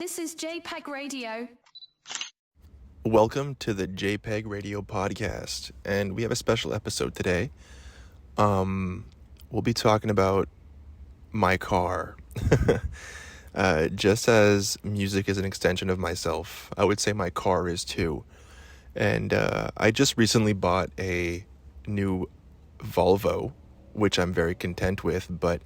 This is JPG Radio. Welcome to the JPG Radio podcast, and we have a special episode today. We'll be talking about my car. Just as music is an extension of myself, I would say my car is too. And I just recently bought a new Volvo, which I'm very content with, but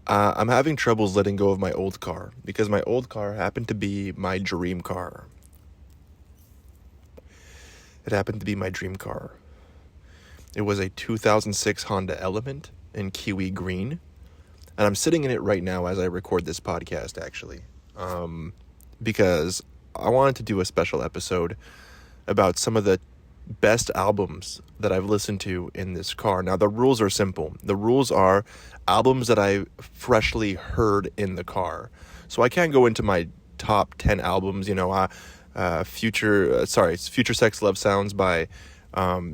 I'm having troubles letting go of my old car because my old car happened to be my dream car. It happened to be my dream car. It was a 2006 Honda Element in kiwi green, and I'm sitting in it right now as I record this podcast, actually, because I wanted to do a special episode about some of the best albums that I've listened to in this car. Now, the rules are simple. The rules are albums that I freshly heard in the car. So I can't go into my top 10 albums, Future Sex Love Sounds by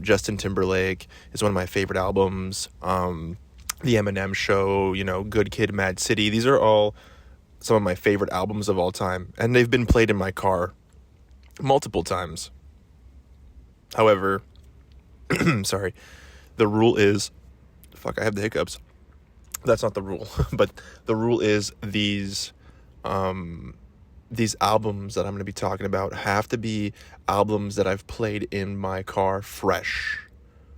Justin Timberlake is one of my favorite albums. The Eminem Show, Good Kid, Mad City. These are all some of my favorite albums of all time, and they've been played in my car multiple times. However, sorry, the rule is, I have the hiccups. That's not the rule, but the rule is these albums that I'm going to be talking about have to be albums that I've played in my car fresh,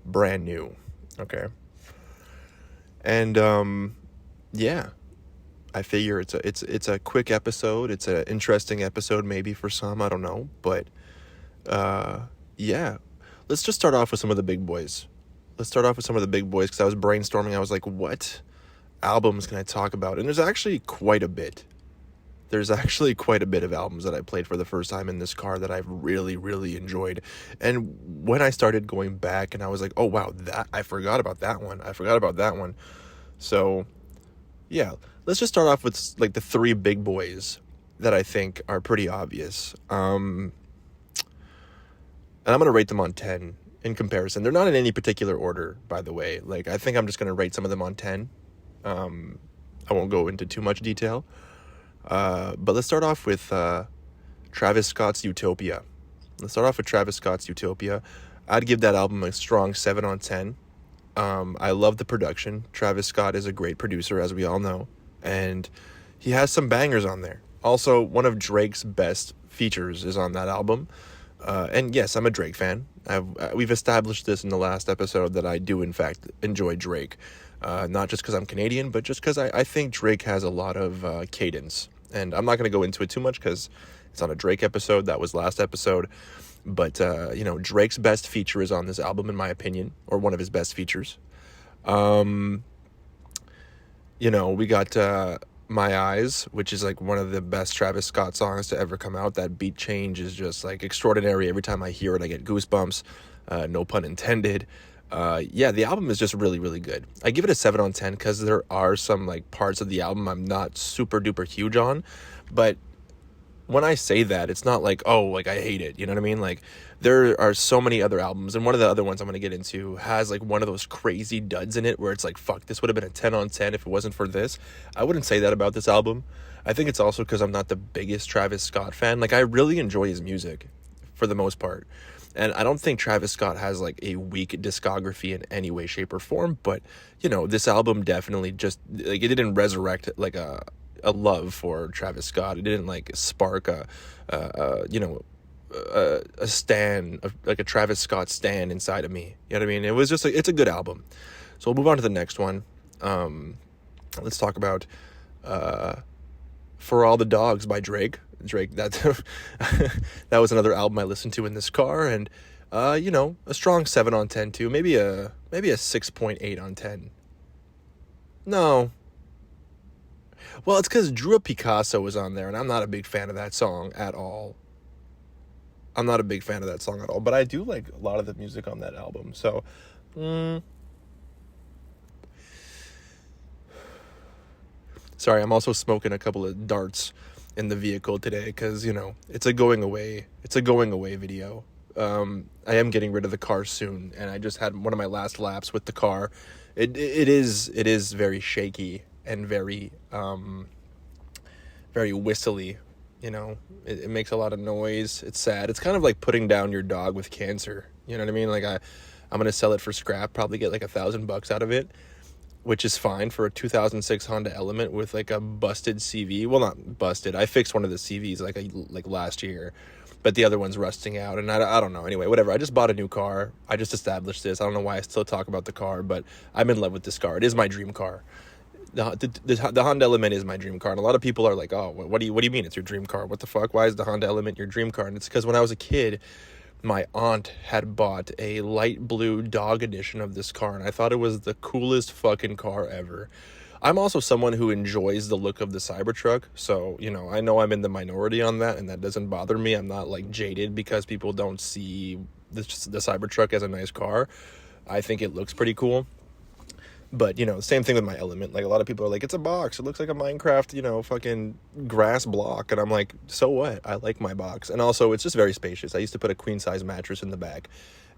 brand new, okay? And, I figure it's a quick episode. It's an interesting episode maybe for some, I don't know, but, let's just start off with some of the big boys. Because I was brainstorming. I was like, what albums can I talk about? And there's actually quite a bit. There's actually quite a bit of albums that I played for the first time in this car that I've really, really enjoyed. And when I started going back and I was like, oh, wow, I forgot about that one. So, yeah, let's just start off with like the three big boys that I think are pretty obvious. And I'm going to rate them on 10 in comparison. They're not in any particular order, by the way. Like, I think I'm just going to rate some of them on 10. I won't go into too much detail. But let's start off with Travis Scott's Utopia. I'd give that album a strong 7 on 10. I love the production. Travis Scott is a great producer, as we all know. And he has some bangers on there. Also, one of Drake's best features is on that album. And yes, I'm a Drake fan. We've established this in the last episode that I do, in fact, enjoy Drake. Not just because I'm Canadian, but just because I think Drake has a lot of cadence. And I'm not going to go into it too much because it's on a Drake episode. That was last episode. But, Drake's best feature is on this album, in my opinion, or one of his best features. We got My Eyes, which is like one of the best Travis Scott songs to ever come out. That beat change is just like extraordinary. Every time I hear it, I get goosebumps. No pun intended. The album is just really, really good. I give it a 7 on 10 because there are some like parts of the album I'm not super duper huge on, but when I say that, it's not like, oh, like I hate it, you know what I mean? Like there are so many other albums, and one of the other ones I'm going to get into has like one of those crazy duds in it where it's like, fuck, this would have been a 10 on 10 if it wasn't for this. I wouldn't say that about this album. I think it's also because I'm not the biggest Travis Scott fan. Like I really enjoy his music for the most part. And I don't think Travis Scott has like a weak discography in any way, shape, or form. But, this album definitely just like it didn't resurrect like a love for Travis Scott. It didn't like spark a stan, like a Travis Scott stan inside of me. You know what I mean? It was just it's a good album. So we'll move on to the next one. Let's talk about For All the Dogs by Drake. That was another album I listened to in this car, and a strong 7 on 10 too. Maybe a 6.8 on 10. No. Well, it's because Drew Picasso was on there, and I'm not a big fan of that song at all. But I do like a lot of the music on that album. So, sorry, I'm also smoking a couple of darts in the vehicle today because, it's a going away video. I am getting rid of the car soon, and I just had one of my last laps with the car. It is very shaky and very very whistly You know, it makes a lot of noise. It's sad. It's kind of like putting down your dog with cancer. You know what I mean? Like I'm gonna sell it for scrap. Probably get like $1,000 out of it, which is fine for a 2006 Honda Element with like a busted CV. Well, not busted. I fixed one of the CVs like last year, but the other one's rusting out, and I don't know. Anyway, whatever. I just bought a new car. I just established this. I don't know why I still talk about the car, but I'm in love with this car. It is my dream car. The Honda Element is my dream car, and a lot of people are like, "Oh, what do you mean it's your dream car? What the fuck? Why is the Honda Element your dream car?" And it's because when I was a kid, my aunt had bought a light blue dog edition of this car, and I thought it was the coolest fucking car ever. I'm also someone who enjoys the look of the Cybertruck, so, you know I'm in the minority on that, and that doesn't bother me. I'm not, like, jaded because people don't see the Cybertruck as a nice car. I think it looks pretty cool. But, same thing with my Element. Like, a lot of people are like, it's a box. It looks like a Minecraft, fucking grass block. And I'm like, so what? I like my box. And also, it's just very spacious. I used to put a queen-size mattress in the back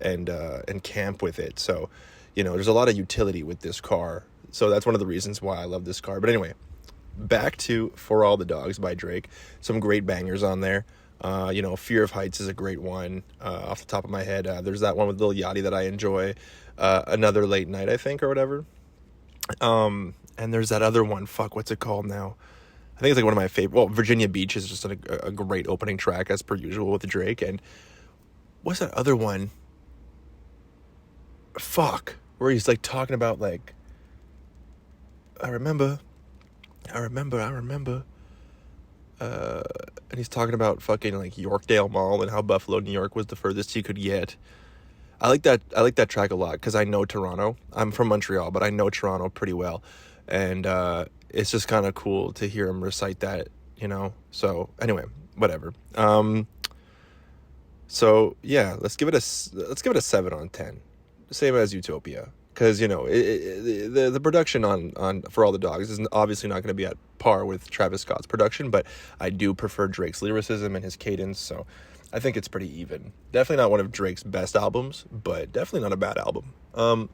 and camp with it. So, there's a lot of utility with this car. So that's one of the reasons why I love this car. But anyway, back to For All the Dogs by Drake. Some great bangers on there. Fear of Heights is a great one. Off the top of my head, there's that one with Lil Yachty that I enjoy. Another Late Night, I think, or whatever. And there's that other one. Fuck, what's it called now? I think it's like one of my favorite. Well, Virginia Beach is just a great opening track as per usual with Drake. And what's that other one? Fuck, where he's like talking about like, I remember. And he's talking about fucking like Yorkdale Mall and how Buffalo, New York was the furthest he could get. I like that track a lot because I know Toronto. I'm from Montreal, but I know Toronto pretty well. And it's just kind of cool to hear him recite that, So anyway, whatever. So yeah, let's give it a 7 on 10. Same as Utopia. Because, the production on For All the Dogs is obviously not going to be at par with Travis Scott's production, but I do prefer Drake's lyricism and his cadence, so I think it's pretty even. Definitely not one of Drake's best albums, but definitely not a bad album.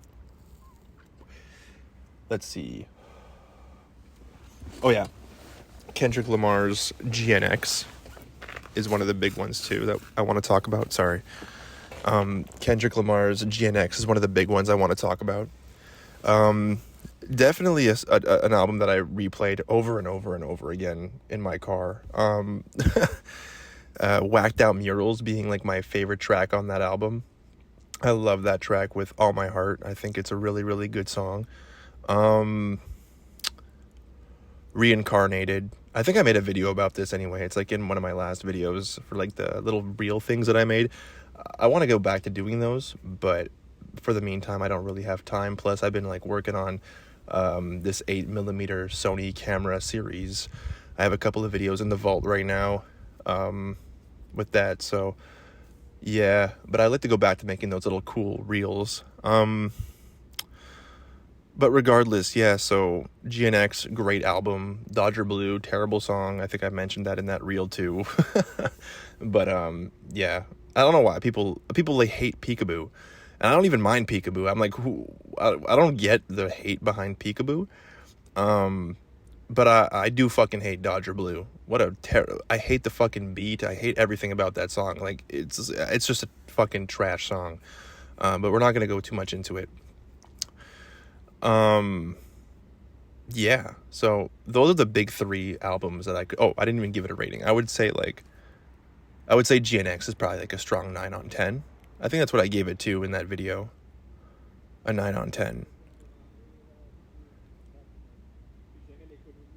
Let's see. Oh, yeah. Kendrick Lamar's GNX is one of the big ones, too, that I want to talk about. Sorry. Kendrick Lamar's GNX is one of the big ones I want to talk about. Definitely an album that I replayed over and over and over again in my car. Whacked Out Murals being like my favorite track on that album. I love that track with all my heart. I think it's a really, really good song. Reincarnated. I think I made a video about this anyway. It's like in one of my last videos for like the little reel things that I made. I want to go back to doing those, but for the meantime, I don't really have time. Plus, I've been like working on this 8mm Sony camera series. I have a couple of videos in the vault right now with that. So yeah, but I like to go back to making those little cool reels. But regardless, yeah, so GNX, great album. Dodger Blue, terrible song. I think I mentioned that in that reel too. But yeah, I don't know why people like hate Peekaboo. And I don't even mind Peekaboo. I'm like, I don't get the hate behind Peekaboo. But I do fucking hate Dodger Blue. I hate the fucking beat. I hate everything about that song. Like, it's just a fucking trash song. But we're not going to go too much into it. Yeah. So those are the big 3 albums that I didn't even give it a rating. I would say GNX is probably like a strong 9 on 10. I think that's what I gave it to in that video. A 9 on 10.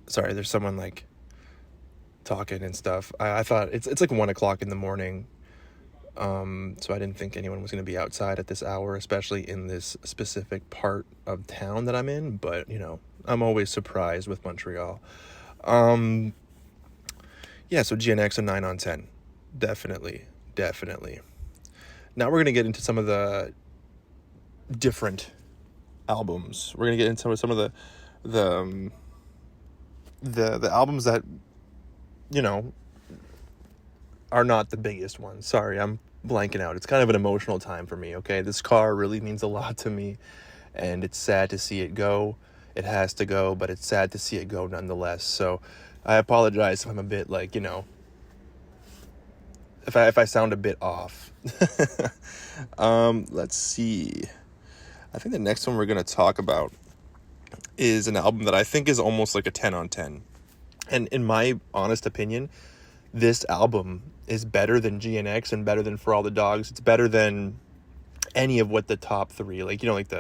Sorry, there's someone like talking and stuff. I thought it's like 1 o'clock in the morning. So I didn't think anyone was going to be outside at this hour, especially in this specific part of town that I'm in. But, I'm always surprised with Montreal. Yeah, so GNX a 9 on 10. Definitely. Now we're going to get into some of the different albums. We're going to get into some of the albums that, are not the biggest ones. Sorry, I'm blanking out. It's kind of an emotional time for me, okay? This car really means a lot to me, and it's sad to see it go. It has to go, but it's sad to see it go nonetheless. So I apologize if I'm a bit like, if I sound a bit off. Let's see. I think the next one we're going to talk about is an album that I think is almost like a 10 on 10. And in my honest opinion, this album is better than GNX and better than For All the Dogs. It's better than any of what the top three, like, you know, like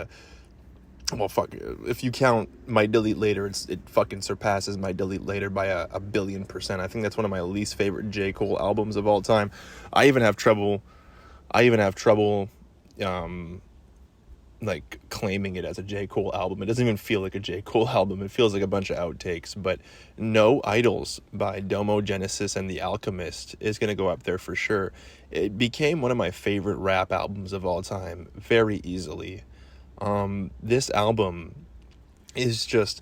well, fuck, if you count My Delete Later, it fucking surpasses My Delete Later by a billion percent. I think that's one of my least favorite J. Cole albums of all time. I even have trouble, like, claiming it as a J. Cole album. It doesn't even feel like a J. Cole album. It feels like a bunch of outtakes. But No Idols by Domo Genesis and The Alchemist is going to go up there for sure. It became one of my favorite rap albums of all time very easily. This album is just,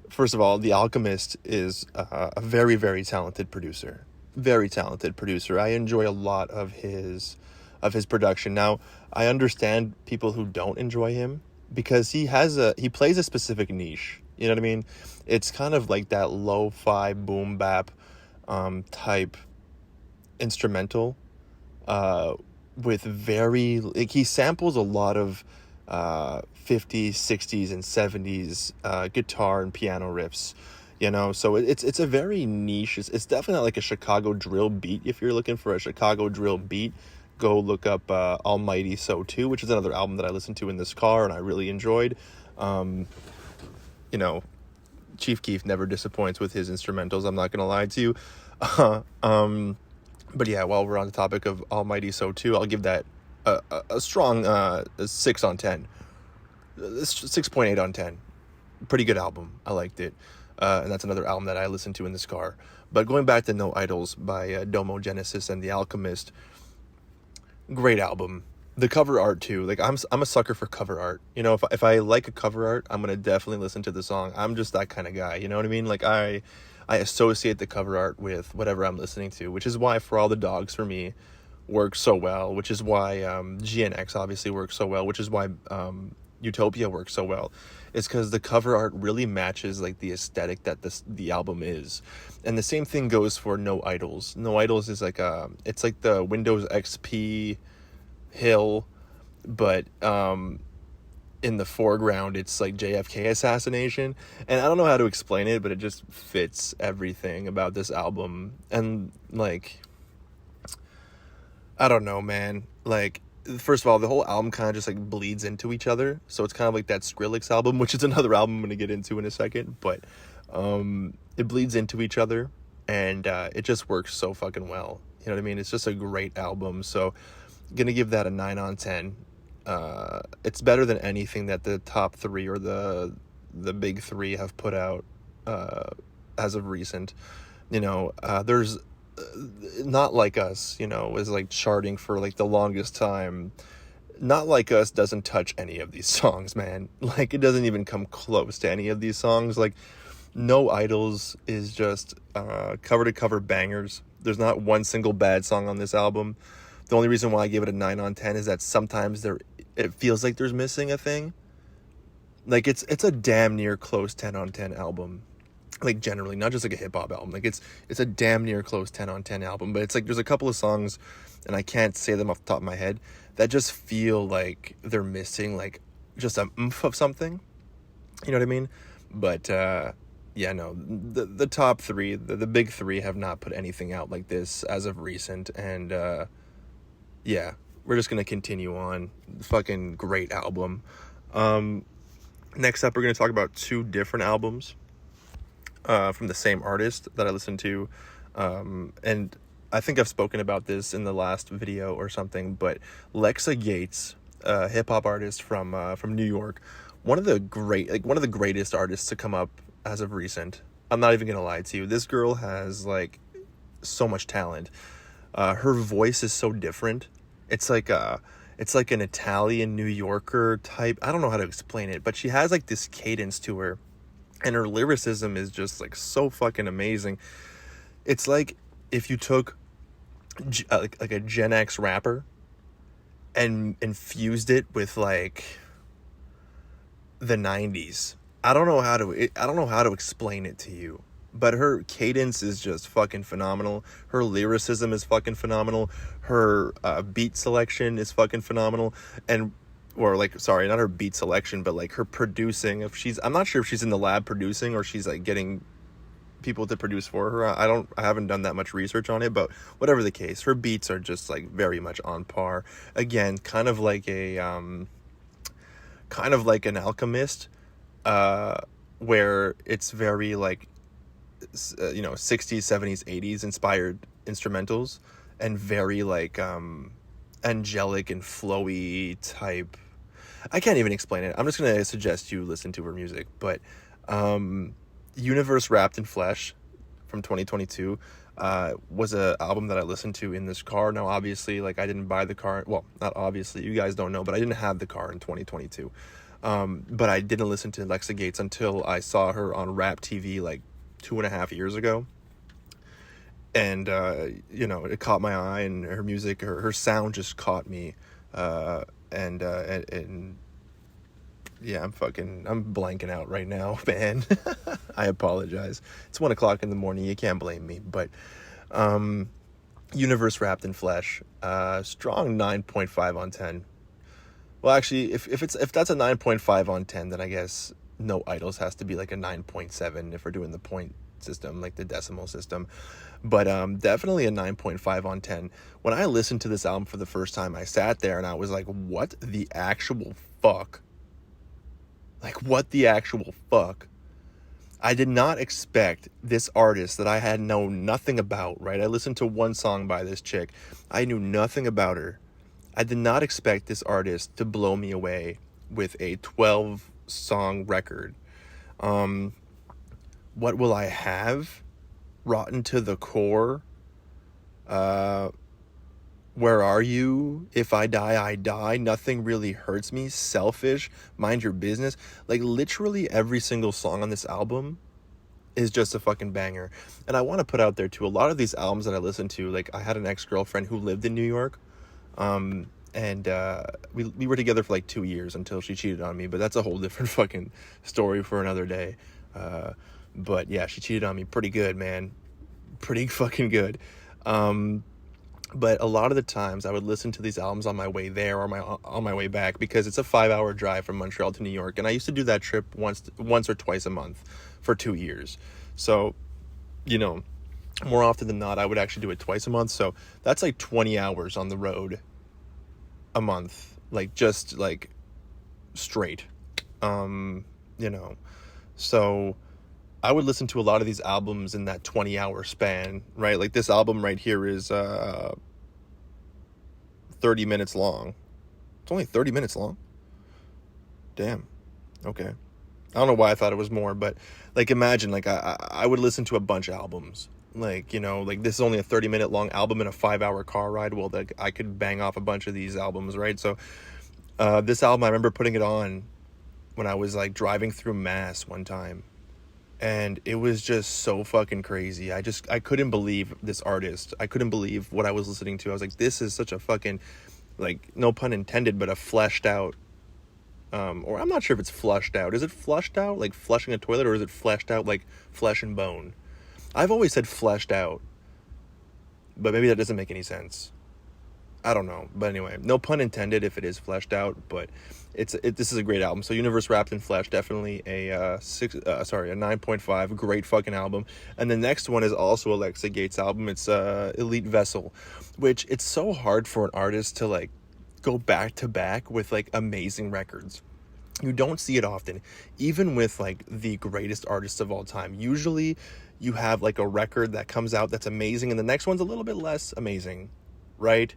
first of all, The Alchemist is a very, very talented producer. Very talented producer. I enjoy a lot of his production. Now, I understand people who don't enjoy him because he plays a specific niche. You know what I mean? It's kind of like that lo-fi boom bap type instrumental with very, like, he samples a lot of 50s, 60s, and 70s guitar and piano riffs, you know, so it's a very niche. It's definitely not like a Chicago drill beat. If you're looking for a Chicago drill beat, go look up Almighty So Too, which is another album that I listened to in this car and I really enjoyed. You know, Chief Keef never disappoints with his instrumentals, I'm not gonna lie to you. But yeah, while we're on the topic of Almighty So Too, I'll give that a strong 6 on 10. 6.8 on 10. Pretty good album. I liked it. And that's another album that I listened to in this car. But going back to No Idols by Domo Genesis and The Alchemist, great album. The cover art too. Like, I'm a sucker for cover art. You know, if I like a cover art, I'm gonna definitely listen to the song. I'm just that kind of guy. You know what I mean? Like, I associate the cover art with whatever I'm listening to, which is why For All the Dogs for me works so well, which is why GNX obviously works so well, which is why Utopia works so well. It's because the cover art really matches like the aesthetic that the album is. And the same thing goes for No Idols. No Idols is like it's like the Windows XP hill, but in the foreground it's like JFK assassination. And I don't know how to explain it, but it just fits everything about this album. And like, I don't know, man. Like, first of all, the whole album kind of just like bleeds into each other. So it's kind of like that Skrillex album, which is another album I'm going to get into in a second. But it bleeds into each other and it just works so fucking well. You know what I mean? It's just a great album. So going to give that a 9 on 10. It's better than anything that the top three or the big three have put out as of recent. You know, there's Not Like Us, you know, is like charting for like the longest time. Not Like Us doesn't touch any of these songs, man. Like, it doesn't even come close to any of these songs. Like, No Idols is just cover to cover bangers. There's not one single bad song on this album. The only reason why I give it a 9 on 10 is that sometimes it feels like there's missing a thing. Like, it's a damn near close 10 on 10 album. Like, generally, not just like a hip-hop album. Like, it's a damn near close 10 on 10 album. But it's like there's a couple of songs, and I can't say them off the top of my head, that just feel like they're missing, like, just a oomph of something. You know what I mean? But, yeah, no. The top three, the big three, have not put anything out like this as of recent. And, yeah, we're just going to continue on. Fucking great album. Next up, we're going to talk about two different albums from the same artist that I listened to. And I think I've spoken about this in the last video or something, but Lexa Gates, a hip-hop artist from New York, one of the greatest artists to come up as of recent. I'm not even going to lie to you. This girl has, like, so much talent. Her voice is so different. It's like an Italian New Yorker type. I don't know how to explain it, but she has like this cadence to her, and her lyricism is just like so fucking amazing. It's like if you took like a Gen X rapper and infused it with like the 90s. I don't know how to explain it to you, but her cadence is just fucking phenomenal. Her lyricism is fucking phenomenal. Her beat selection is fucking phenomenal. Sorry, not her beat selection, but like her producing. I'm not sure if she's in the lab producing or she's like getting people to produce for her. I haven't done that much research on it, but whatever the case, her beats are just like very much on par. Again, kind of like an Alchemist, where it's very like 60s, 70s, 80s inspired instrumentals, and very like angelic and flowy type. I can't even explain it. I'm just gonna suggest you listen to her music. But Universe Wrapped in Flesh from 2022 was an album that I listened to in this car. Now obviously, like, I didn't buy the car, well, not obviously, you guys don't know, but I didn't have the car in 2022. But I didn't listen to Alexa Gates until I saw her on Rap TV like 2.5 years ago. And it caught my eye, and her music, her sound just caught me. And yeah, I'm blanking out right now, man. I apologize. It's 1:00 in the morning. You can't blame me. But Universe Wrapped in Flesh, strong 9.5 on 10. Well, actually, if that's a 9.5 on 10, then I guess No Idols has to be like a 9.7 if we're doing the point system, like the decimal system. But definitely a 9.5 on 10. When I listened to this album for the first time, I sat there and I was like, what the actual fuck? Like, what the actual fuck? I did not expect this artist that I had known nothing about, right? I listened to one song by this chick. I knew nothing about her. I did not expect this artist to blow me away with a 12-song record. What Will I Have? Rotten to the Core. Where Are You? If I Die, I Die. Nothing Really Hurts Me. Selfish. Mind Your Business. Like, literally every single song on this album is just a fucking banger. And I want to put out there, too, a lot of these albums that I listen to, like, I had an ex-girlfriend who lived in New York. And we were together for like 2 years until she cheated on me, but that's a whole different fucking story for another day. But yeah, she cheated on me pretty good, man. Pretty fucking good. But a lot of the times I would listen to these albums on my way there or on my way back, because it's a 5-hour drive from Montreal to New York. And I used to do that trip once or twice a month for 2 years. So, more often than not, I would actually do it twice a month. So that's like 20 hours on the road a month, like, just like straight. So I would listen to a lot of these albums in that 20-hour span, right? Like, this album right here is 30 minutes long. It's only 30 minutes long. Damn. Okay. I don't know why I thought it was more, but like, imagine, like, I would listen to a bunch of albums. Like, like, this is only a 30-minute long album in a 5-hour car ride. Well, like, I could bang off a bunch of these albums, right? So this album, I remember putting it on when I was like driving through Mass one time, and it was just so fucking crazy. I couldn't believe this artist. I couldn't believe what I was listening to. I was like, this is such a fucking, like, no pun intended, but a fleshed out, or I'm not sure if it's flushed out. Is it flushed out, like flushing a toilet, or is it fleshed out like flesh and bone? I've always said fleshed out, but maybe that doesn't make any sense. I don't know. But anyway, no pun intended if it is fleshed out, but this is a great album. So Universe Wrapped in Flesh, definitely a 9.5, great fucking album. And the next one is also Alexa Gates' album. It's Elite Vessel, which it's so hard for an artist to like go back to back with like amazing records. You don't see it often, even with like the greatest artists of all time. Usually you have like a record that comes out that's amazing, and the next one's a little bit less amazing, right?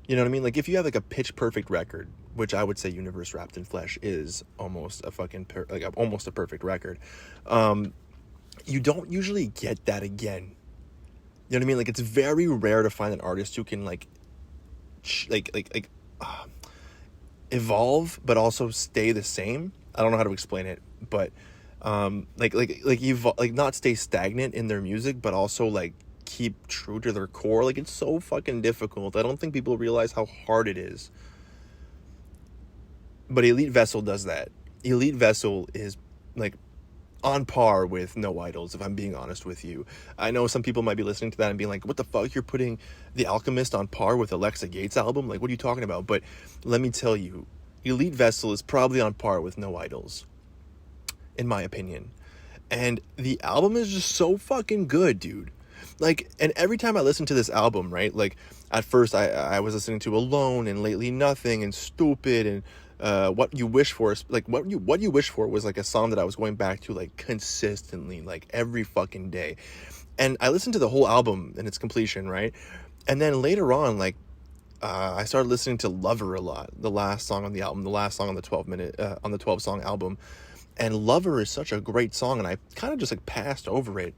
You know what I mean? Like, if you have like a pitch perfect record, which I would say Universe Wrapped in Flesh is almost a fucking almost a perfect record, you don't usually get that again. You know what I mean? Like, it's very rare to find an artist who can evolve but also stay the same. I don't know how to explain it, but not stay stagnant in their music, but also like keep true to their core. Like, it's so fucking difficult. I don't think people realize how hard it is. But Elite Vessel does that. Elite Vessel is like on par with No Idols, if I'm being honest with you. I know some people might be listening to that and being like, what the fuck, you're putting The Alchemist on par with Alexa Gates' album? Like, what are you talking about? But let me tell you, Elite Vessel is probably on par with No Idols, in my opinion. And the album is just so fucking good, dude. Like, and every time I listen to this album, right, like, at first I was listening to Alone and Lately Nothing and Stupid and What You Wish For. Like, What You Wish For was like a song that I was going back to like consistently, like every fucking day. And I listened to the whole album in its completion, right? And then later on, like, I started listening to Lover a lot, the last song on the album, the last song on the 12 song album. And Lover is such a great song, and I kind of just like passed over it,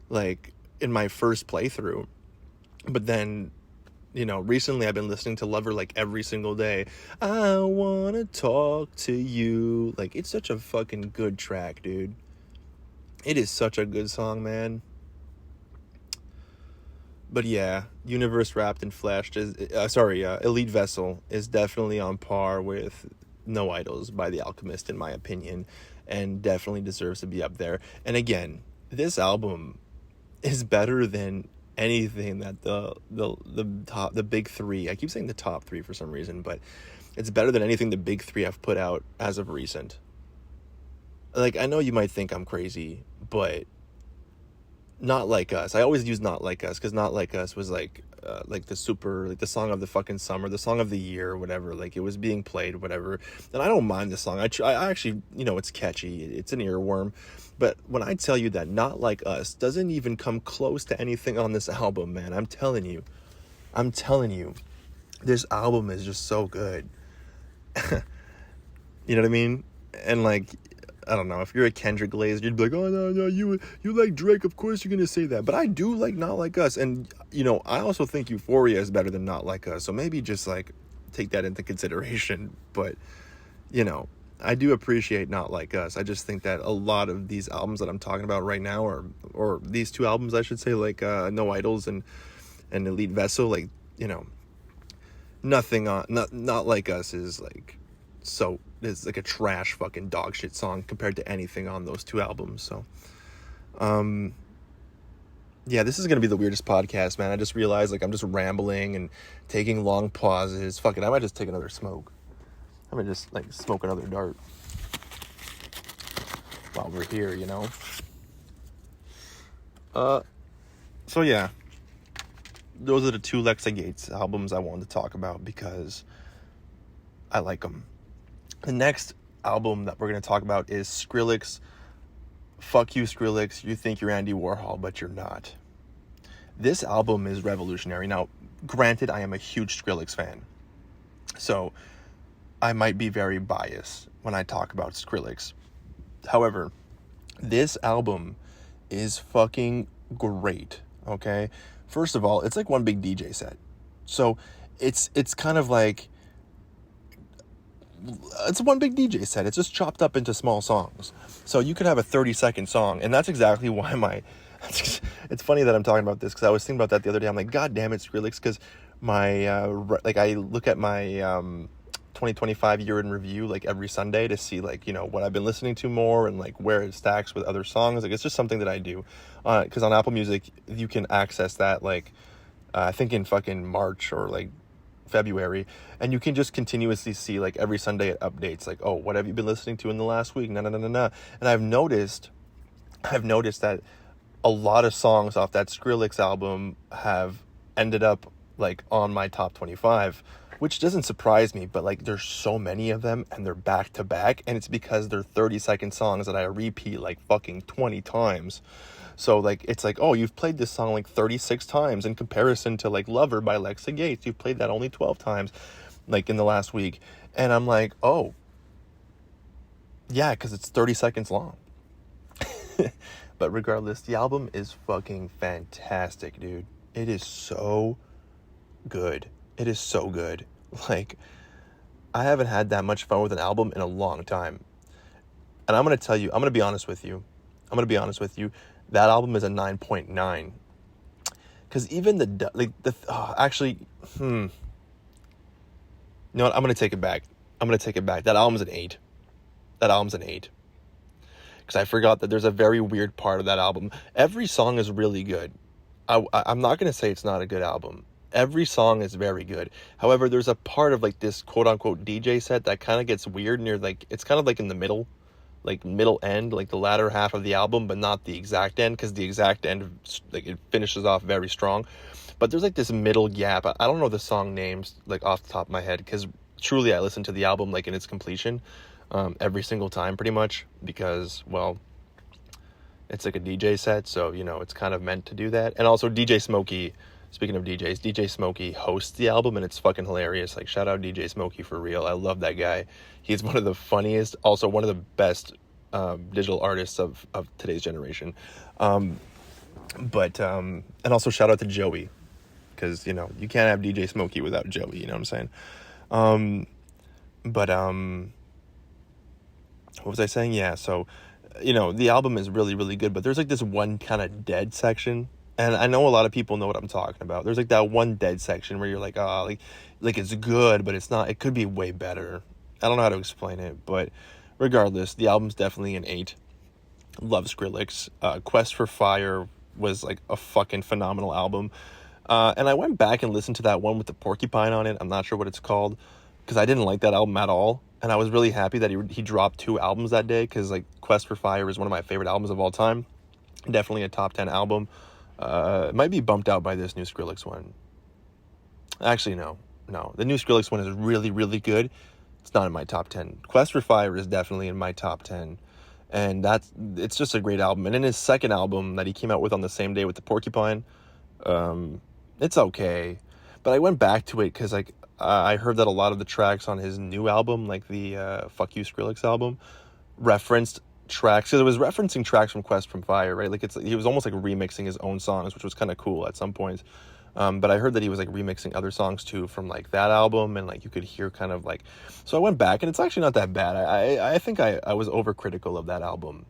like, in my first playthrough. But then, you know, recently I've been listening to Lover like every single day. I wanna talk to you. Like, it's such a fucking good track, dude. It is such a good song, man. But yeah, Universe Wrapped in Flesh Elite Vessel is definitely on par with No Idols by The Alchemist, in my opinion, and definitely deserves to be up there. And again, this album is better than anything that the big three, I keep saying the top three for some reason, but it's better than anything the big three have put out as of recent. Like, I know you might think I'm crazy, but Not Like Us, I always use Not Like Us because Not Like Us was like the song of the fucking summer, the song of the year, or whatever. Like, it was being played, whatever. And I don't mind the song. I actually, you know, it's catchy. It's an earworm. But when I tell you that Not Like Us doesn't even come close to anything on this album, man, I'm telling you, this album is just so good. You know what I mean? And like, I don't know, if you're a Kendrick Lazer, you'd be like, oh, no, you like Drake, of course you're gonna say that. But I do like Not Like Us, and, you know, I also think Euphoria is better than Not Like Us, so maybe just, like, take that into consideration. But, you know, I do appreciate Not Like Us. I just think that a lot of these albums that I'm talking about right now, or these two albums, I should say, like, No Idols and Elite Vessel, like, you know, Not Like Us is, like, so it's like a trash fucking dog shit song compared to anything on those two albums. So yeah, this is gonna be the weirdest podcast, man. I just realized, like, I'm just rambling and taking long pauses. Fuck it, I might just take another smoke. I might just, like, smoke another dart while we're here, you know. So yeah, those are the two Alexa Gates albums I wanted to talk about because I like them. The next album that we're going to talk about is Skrillex. Fuck you, Skrillex. You think you're Andy Warhol, but you're not. This album is revolutionary. Now, granted, I am a huge Skrillex fan, so I might be very biased when I talk about Skrillex. However, this album is fucking great, okay? First of all, it's like one big DJ set. So it's kind of like, it's one big DJ set. It's just chopped up into small songs. So you could have a 30-second song, and that's exactly why it's funny that I'm talking about this, because I was thinking about that the other day. I'm like, God damn it, Skrillex, because I look at my 2025 year in review, like, every Sunday to see, like, you know, what I've been listening to more and, like, where it stacks with other songs. Like, it's just something that I do, because on Apple Music, you can access that, like, I think in fucking March or, like, February, and you can just continuously see, like, every Sunday it updates, like, oh, what have you been listening to in the last week, and I've noticed that a lot of songs off that Skrillex album have ended up, like, on my top 25, which doesn't surprise me, but, like, there's so many of them, and they're back to back, and it's because they're 30-second songs that I repeat, like, fucking 20 times. So, like, it's like, oh, you've played this song, like, 36 times in comparison to, like, Lover by Alexa Gates. You've played that only 12 times, like, in the last week. And I'm like, oh, yeah, because it's 30 seconds long. But regardless, the album is fucking fantastic, dude. It is so good. It is so good. Like, I haven't had that much fun with an album in a long time. And I'm going to tell you, I'm going to be honest with you. That album is a 9.9. Because even you know what, I'm going to take it back. That album's an 8. because I forgot that there's a very weird part of that album. Every song is really good. I'm not going to say it's not a good album. Every song is very good. However, there's a part of like this quote unquote DJ set that kind of gets weird near like, it's kind of like in the middle, like middle end, like the latter half of the album, but not the exact end, because the exact end, like it finishes off very strong. But there's like this middle gap. I don't know the song names like off the top of my head, because truly I listen to the album like in its completion every single time pretty much, because, well, it's like a DJ set, so, you know, it's kind of meant to do that. And also DJ Smokey, speaking of DJs, DJ Smokey hosts the album, and it's fucking hilarious. Like, shout out DJ Smokey for real. I love that guy. He's one of the funniest, also one of the best digital artists of today's generation. And also shout out to Joey, because, you know, you can't have DJ Smokey without Joey, you know what I'm saying? What was I saying? Yeah, so, you know, the album is really, really good, but there's like this one kind of dead section, and I know a lot of people know what I'm talking about. There's like that one dead section where you're like, oh, like it's good, but it's not, it could be way better. I don't know how to explain it, but regardless, the album's definitely an 8. Love Skrillex. Quest for Fire was like a fucking phenomenal album. And I went back and listened to that one with the porcupine on it. I'm not sure what it's called, because I didn't like that album at all. And I was really happy that he dropped 2 albums that day, because like Quest for Fire is one of my favorite albums of all time. Definitely a top 10 album. It might be bumped out by this new Skrillex one. Actually, no. The new Skrillex one is really, really good. It's not in my top 10. Quest for Fire is definitely in my top 10. And it's just a great album. And in his second album that he came out with on the same day with the porcupine, it's okay. But I went back to it because like I heard that a lot of the tracks on his new album, like the Fuck You Skrillex album, referenced tracks. So it was referencing tracks from Quest from Fire, right? Like he was almost like remixing his own songs, which was kind of cool at some points. But I heard that he was like remixing other songs too from like that album, and like you could hear kind of like, so I went back and it's actually not that bad. I think I was overcritical of that album,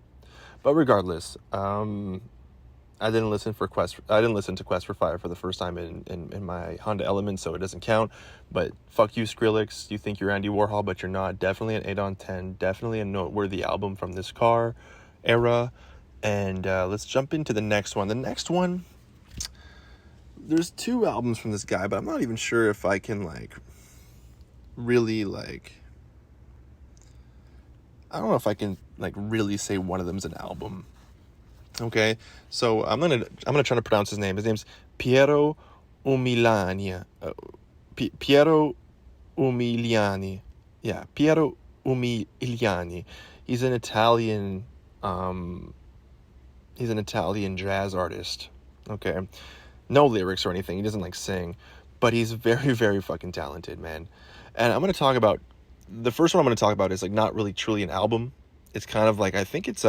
but regardless, I didn't listen to Quest for Fire for the first time in my Honda Element, so it doesn't count. But fuck you, Skrillex. You think you're Andy Warhol, but you're not. Definitely an 8 on 10. Definitely a noteworthy album from this car era. And let's jump into the next one. The next one, there's 2 albums from this guy, but I'm not even sure if I can like really like, I don't know if I can like really say one of them's an album. Okay, so I'm gonna try to pronounce his name. His name's Piero Umiliani. Piero Umiliani. Yeah, Piero Umiliani. He's an Italian jazz artist. Okay, no lyrics or anything. He doesn't like sing, but he's very, very fucking talented, man. And I'm gonna talk about the first one. I'm gonna talk about is like not really truly an album. It's kind of like, I think it's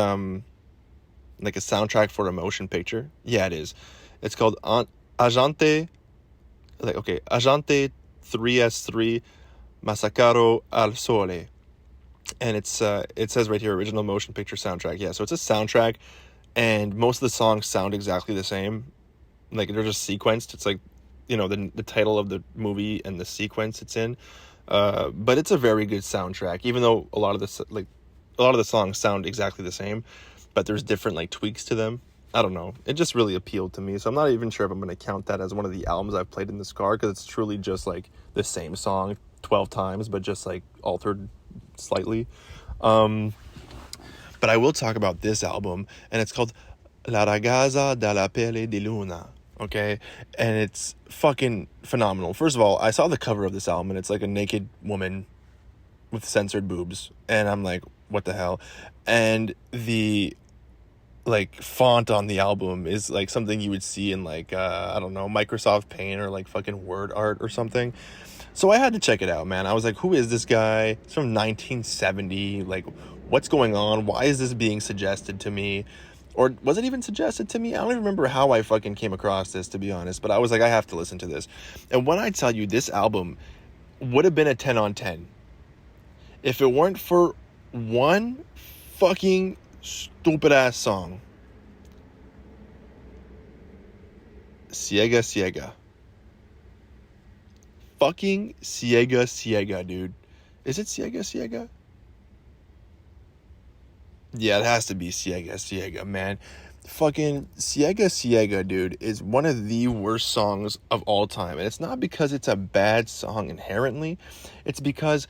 like a soundtrack for a motion picture. Yeah, it is. It's called Agente 3S3 Massacro al Sole. And it says right here, original motion picture soundtrack. Yeah, so it's a soundtrack, and most of the songs sound exactly the same. Like, they're just sequenced. It's like, you know, the title of the movie and the sequence it's in. But it's a very good soundtrack, even though a lot of the songs sound exactly the same, but there's different like tweaks to them. I don't know. It just really appealed to me. So I'm not even sure if I'm going to count that as one of the albums I've played in this car, because it's truly just like the same song 12 times, but just like altered slightly. But I will talk about this album, and it's called La Ragazza dalla Pelle di Luna. Okay, and it's fucking phenomenal. First of all, I saw the cover of this album, and it's like a naked woman with censored boobs, and I'm like, what the hell? And the like font on the album is like something you would see in like I don't know, Microsoft Paint or like fucking word art or something. So I had to check it out, man. I was like, who is this guy? It's from 1970. Like, what's going on? Why is this being suggested to me? Or was it even suggested to me? I don't even remember how I fucking came across this, to be honest. But I was like, I have to listen to this. And when I tell you, this album would have been a 10 on 10 if it weren't for one fucking stupid ass song. Ciega Ciega. Fucking Ciega Ciega, dude. Is it Ciega Ciega? Yeah, it has to be Ciega Ciega, man. Fucking Ciega Ciega, dude, is one of the worst songs of all time. And it's not because it's a bad song inherently. It's because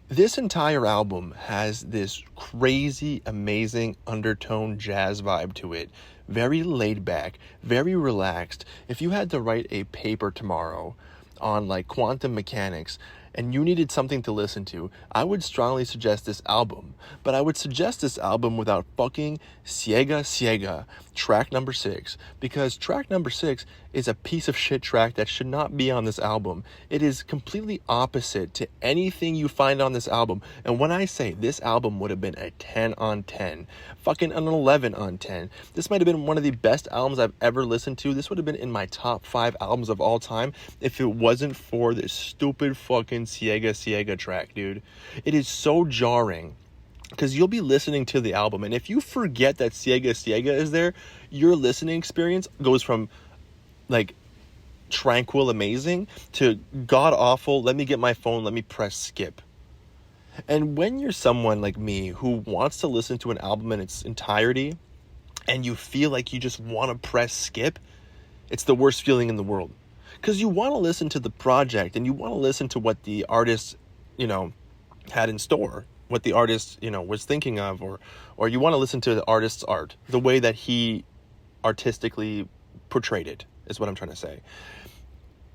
this entire album has this crazy, amazing undertone jazz vibe to it. Very laid back, very relaxed. If you had to write a paper tomorrow on like quantum mechanics and you needed something to listen to, I would strongly suggest this album. But I would suggest this album without fucking Ciega Ciega, track number 6. Because track number 6 is a piece of shit track that should not be on this album. It is completely opposite to anything you find on this album. And when I say this album would have been a 10 on 10, fucking an 11 on 10, this might have been one of the best albums I've ever listened to. This would have been in my top 5 albums of all time if it wasn't for this stupid fucking Ciega Ciega track, dude. It is so jarring because you'll be listening to the album, and if you forget that Ciega Ciega is there, your listening experience goes from like tranquil amazing to god awful, let me get my phone, let me press skip. And when you're someone like me who wants to listen to an album in its entirety and you feel like you just want to press skip, it's the worst feeling in the world. Because you want to listen to the project and you want to listen to what the artist, had in store, what the artist, was thinking of, or you want to listen to the artist's art, the way that he artistically portrayed it, is what I'm trying to say.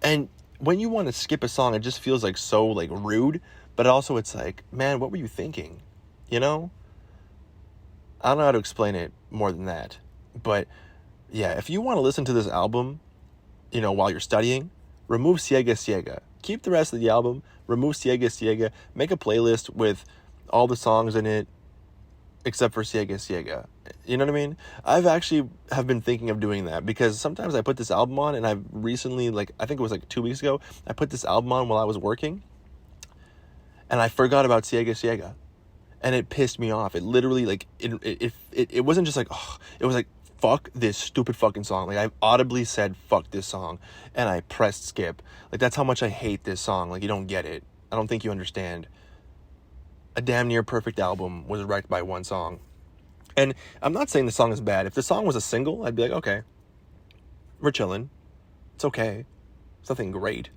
And when you want to skip a song, it just feels like so like rude, but also it's like, man, what were you thinking? I don't know how to explain it more than that. But yeah, if you want to listen to this album, while you're studying, remove Ciega Ciega. Keep the rest of the album, remove Ciega Ciega, make a playlist with all the songs in it, except for Ciega Ciega. You know what I mean? I've actually have been thinking of doing that because sometimes I put this album on and I've recently, I think it was 2 weeks ago, I put this album on while I was working and I forgot about Ciega Ciega and it pissed me off. It literally, it wasn't just it was like, fuck this stupid fucking song. I audibly said, fuck this song, and I pressed skip. That's how much I hate this song. You don't get it. I don't think you understand. A damn near perfect album was wrecked by one song. And I'm not saying the song is bad. If the song was a single, I'd be like, okay, we're chilling. It's okay. It's nothing great.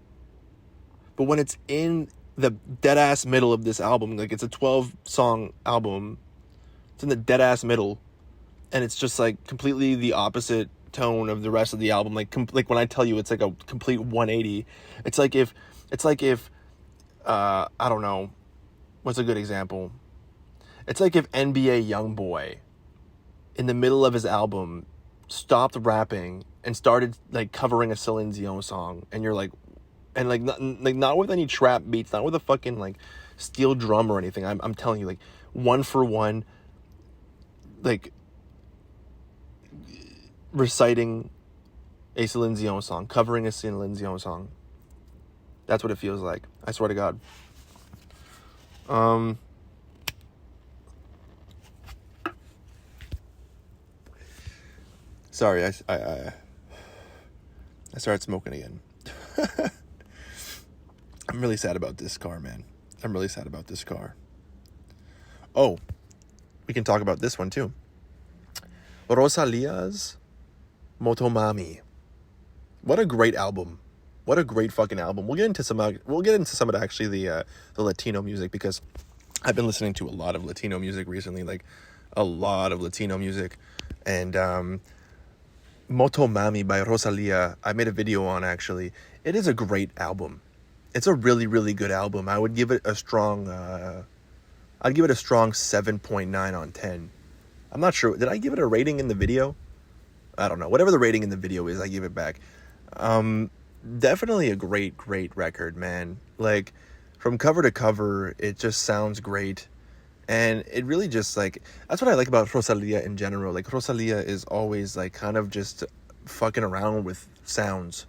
But when it's in the dead-ass middle of this album, it's a 12-song album, it's in the dead-ass middle, and it's just completely the opposite tone of the rest of the album. Like when I tell you it's like a complete 180. It's like if I don't know, what's a good example? It's like if NBA Youngboy in the middle of his album stopped rapping and started covering a Celine Dion song, and you're not with any trap beats, not with a fucking steel drum or anything. I'm telling you, one for one, reciting a Celine Dion song, covering a Celine Dion song. That's what it feels like. I swear to God. Sorry, I started smoking again. I'm really sad about this car, man. I'm really sad about this car. Oh, we can talk about this one too. Rosalia's Motomami. What a great album. What a great fucking album. We'll get into some of the Latino music, because I've been listening to a lot of Latino music recently, a lot of Latino music. And Motomami by Rosalia, I made a video on, actually. It is a great album. It's a really, really good album. I would give it a strong 7.9 on 10. I'm not sure. Did I give it a rating in the video? I don't know. Whatever the rating in the video is, I give it back. Definitely a great, great record, man. From cover to cover, it just sounds great. And it really just, that's what I like about Rosalia in general. Rosalia is always, kind of just fucking around with sounds.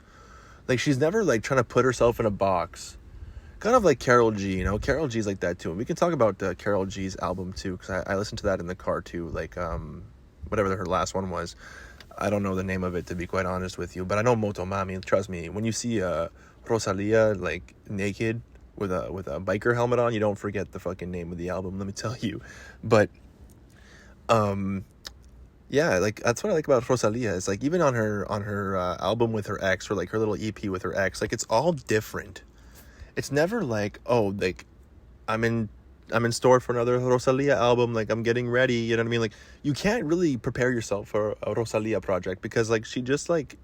She's never, trying to put herself in a box. Kind of like Karol G, Karol G's like that, too. And we can talk about Karol G's album, too, because I listened to that in the car, too. Whatever her last one was. I don't know the name of it, to be quite honest with you. But I know Motomami. Trust me, when you see Rosalia, naked with a biker helmet on, you don't forget the fucking name of the album, let me tell you. But Yeah, like that's what I like about Rosalia. Is like even on her album with her ex, or like her little EP with her ex, like it's all different. It's never like, oh, like I'm in I'm in store for another Rosalia album, like I'm getting ready, you know what I mean? Like you can't really prepare yourself for a Rosalia project because like she just like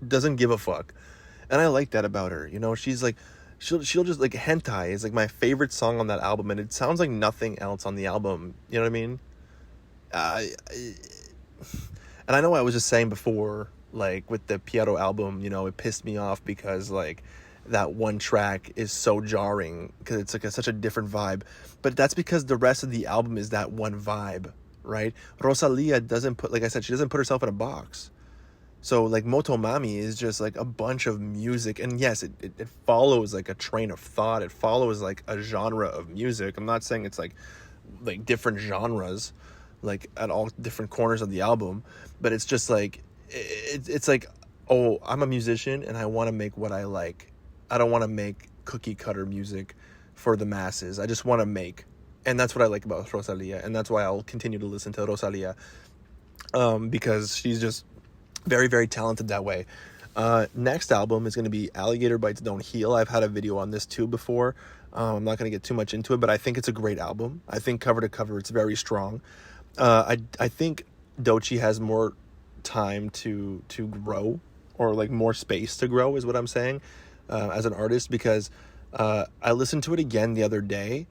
doesn't give a fuck. And I like that about her. You know, she's like she'll just like Hentai is like my favorite song on that album, and it sounds like nothing else on the album. You know what I mean? Uh, and I know I was just saying before, like with the Piero album, you know, it pissed me off because like that one track is so jarring because it's like such a different vibe. But that's because the rest of the album is that one vibe, right? Rosalia doesn't put, like I said, she doesn't put herself in a box. So like Motomami is just like a bunch of music, and yes, it follows like a train of thought. It follows like a genre of music. I'm not saying it's like different genres, like at all different corners of the album, but it's just like it's like, oh, I'm a musician and I want to make what I like. I don't want to make cookie cutter music for the masses. I just want to make, and that's what I like about Rosalia, and that's why I'll continue to listen to Rosalia, because she's just very, very talented that way. Next album is going to be Alligator Bites Don't Heal. I've had a video on this too before. I'm not going to get too much into it, but I think it's a great album. I think cover to cover, it's very strong. I think Doechii has more time to grow, or like more space to grow is what I'm saying, as an artist, because I listened to it again the other day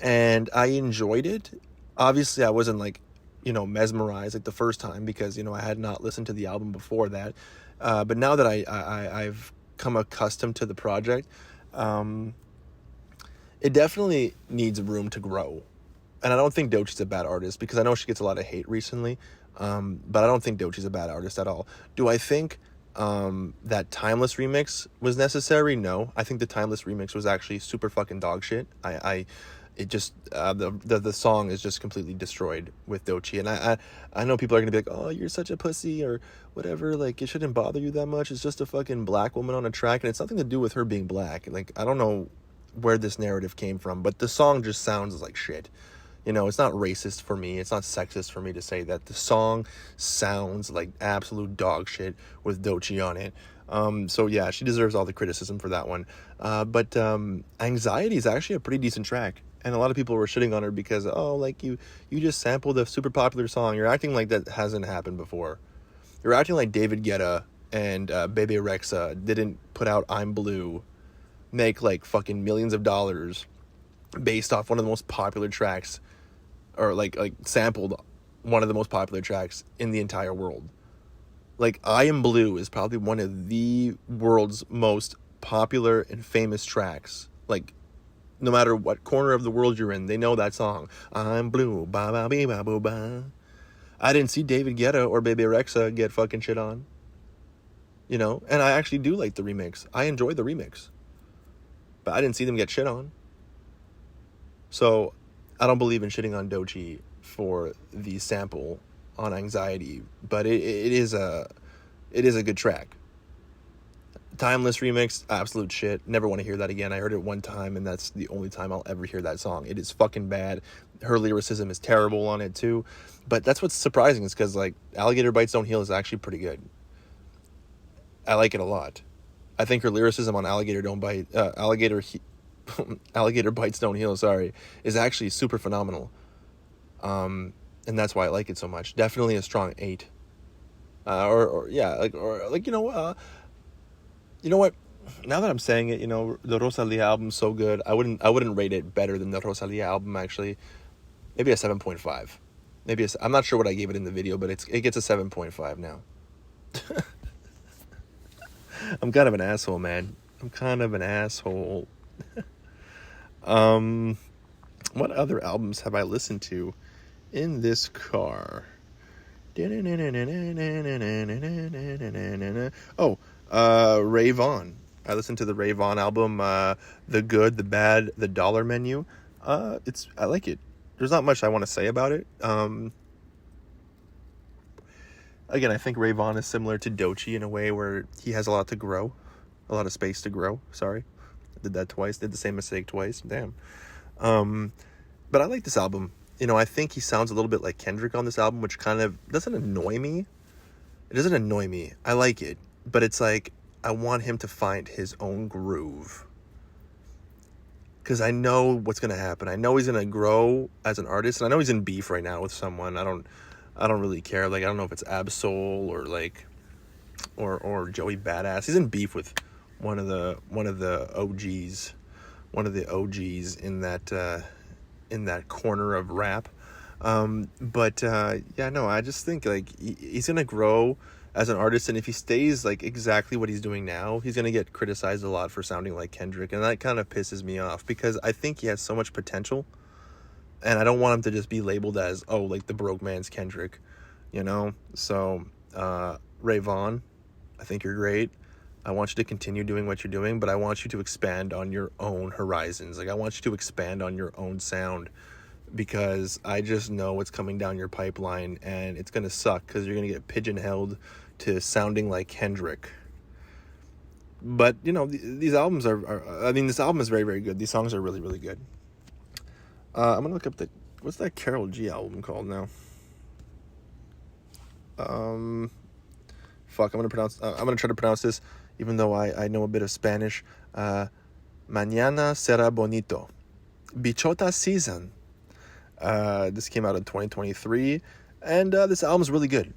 and I enjoyed it. Obviously I wasn't like, you know, mesmerized like the first time because, you know, I had not listened to the album before that. But now that I've come accustomed to the project, it definitely needs room to grow. And I don't think Doechii's a bad artist because I know she gets a lot of hate recently. But I don't think Doechii's a bad artist at all. Do I think that Timeless remix was necessary? No. I think the Timeless remix was actually super fucking dog shit. It just the song is just completely destroyed with Doechii, and I know people are gonna be like, oh, you're such a pussy or whatever, like it shouldn't bother you that much, it's just a fucking black woman on a track, and it's nothing to do with her being black. Like I don't know where this narrative came from, but the song just sounds like shit. You know, it's not racist for me, it's not sexist for me to say that the song sounds like absolute dog shit with Doechii on it. So yeah, she deserves all the criticism for that one. But Anxiety is actually a pretty decent track. And a lot of people were shitting on her because, oh, like you just sampled a super popular song. You're acting like that hasn't happened before. You're acting like David Guetta and Bebe Rexha didn't put out I'm Blue, make like fucking millions of dollars based off one of the most popular tracks, or like sampled one of the most popular tracks in the entire world. Like I Am Blue is probably one of the world's most popular and famous tracks. Like no matter what corner of the world you're in, they know that song. I'm blue, ba ba be ba boo ba. I didn't see David Guetta or Bebe Rexha get fucking shit on. You know, and I actually do like the remix. I enjoy the remix. But I didn't see them get shit on. So, I don't believe in shitting on Doechii for the sample on Anxiety, but it is a good track. Timeless remix, absolute shit. Never want to hear that again. I heard it one time, and that's the only time I'll ever hear that song. It is fucking bad. Her lyricism is terrible on it too. But that's what's surprising, is because like Alligator Bites Don't Heal is actually pretty good. I like it a lot. I think her lyricism on Alligator Bites Don't Heal, sorry, is actually super phenomenal. And that's why I like it so much. Definitely a strong 8. You know what? Now that I'm saying it, you know, the Rosalia album's so good. I wouldn't rate it better than the Rosalia album actually. Maybe a 7.5. I'm not sure what I gave it in the video, but it gets a 7.5 now. I'm kind of an asshole, man. I'm kind of an asshole. What other albums have I listened to in this car? Oh, Ray Vaughn. I listened to the Ray Vaughn album, The Good, The Bad, The Dollar Menu. I like it. There's not much I want to say about it. Again, I think Ray Vaughn is similar to Doechii in a way where he has a lot to grow. A lot of space to grow. Sorry. I did that twice. Did the same mistake twice. Damn. But I like this album. I think he sounds a little bit like Kendrick on this album, which kind of doesn't annoy me. It doesn't annoy me. I like it. But it's like, I want him to find his own groove. Because I know what's going to happen. I know he's going to grow as an artist. And I know he's in beef right now with someone. I don't really care. Like, I don't know if it's Absol or like, or Joey Badass. He's in beef with one of the OGs. One of the OGs in that corner of rap. I just think like he's gonna grow as an artist, and if he stays like exactly what he's doing now, he's gonna get criticized a lot for sounding like Kendrick, and that kind of pisses me off because I think he has so much potential, and I don't want him to just be labeled as like the broke man's Kendrick, So Ray Vaughn, I think you're great. I want you to continue doing what you're doing, but I want you to expand on your own horizons. Like, I want you to expand on your own sound, because I just know what's coming down your pipeline, and it's going to suck because you're going to get pigeonholed to sounding like Kendrick. But, these albums this album is very, very good. These songs are really, really good. I'm going to look up what's that Karol G album called now? I'm going to try to pronounce this, even though I know a bit of Spanish. Mañana será bonito. Bichota Season. This came out in 2023, and this album's really good.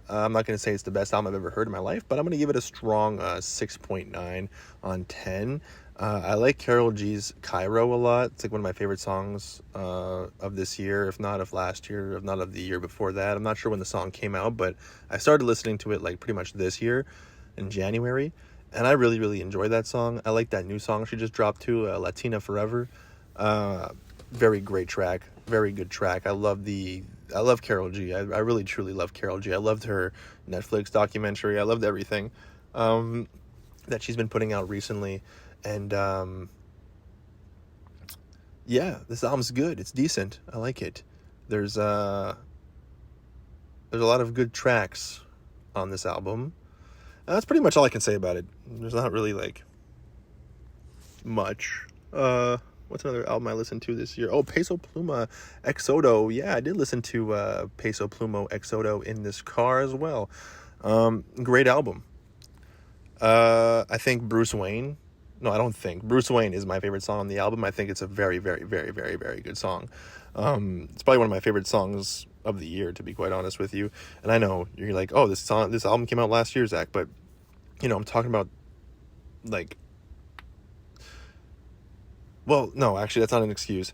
I'm not going to say it's the best album I've ever heard in my life, but I'm going to give it a strong 6.9 on 10. I like Karol G's Cairo a lot. It's like one of my favorite songs of this year, if not of last year, if not of the year before that. I'm not sure when the song came out, but I started listening to it like pretty much this year in January, and I really, really enjoyed that song. I like that new song she just dropped too, Latina Forever. Very great track. Very good track. I love Karol G. I really, truly love Karol G. I loved her Netflix documentary. I loved everything that she's been putting out recently. And this album's good. It's decent. I like it. There's a lot of good tracks on this album. And that's pretty much all I can say about it. There's not really like much. What's another album I listened to this year? Oh, Peso Pluma Exodo. Yeah, I did listen to Peso Pluma Exodo in this car as well. Great album. I think Bruce Wayne. No, I don't think. Bruce Wayne is my favorite song on the album. I think it's a very, very, very, very, very good song. It's probably one of my favorite songs of the year, to be quite honest with you. And I know you're like, oh, this album came out last year, Zach. But, I'm talking about, like... Well, no, actually, that's not an excuse.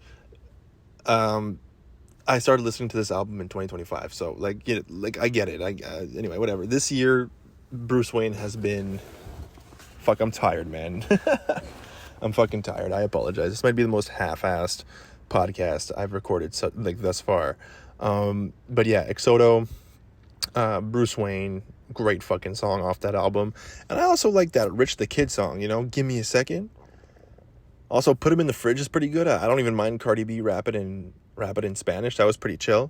I started listening to this album in 2025, so, I get it. Anyway, whatever. This year, Bruce Wayne has been... Fuck, I'm tired, man. I'm fucking tired. I apologize. This might be the most half-assed podcast I've recorded thus far. But yeah, Exodo, Bruce Wayne, great fucking song off that album. And I also like that Rich the Kid song, Give Me a Second. Also, Put Him in the Fridge is pretty good. I don't even mind Cardi B rap it in Spanish. That was pretty chill.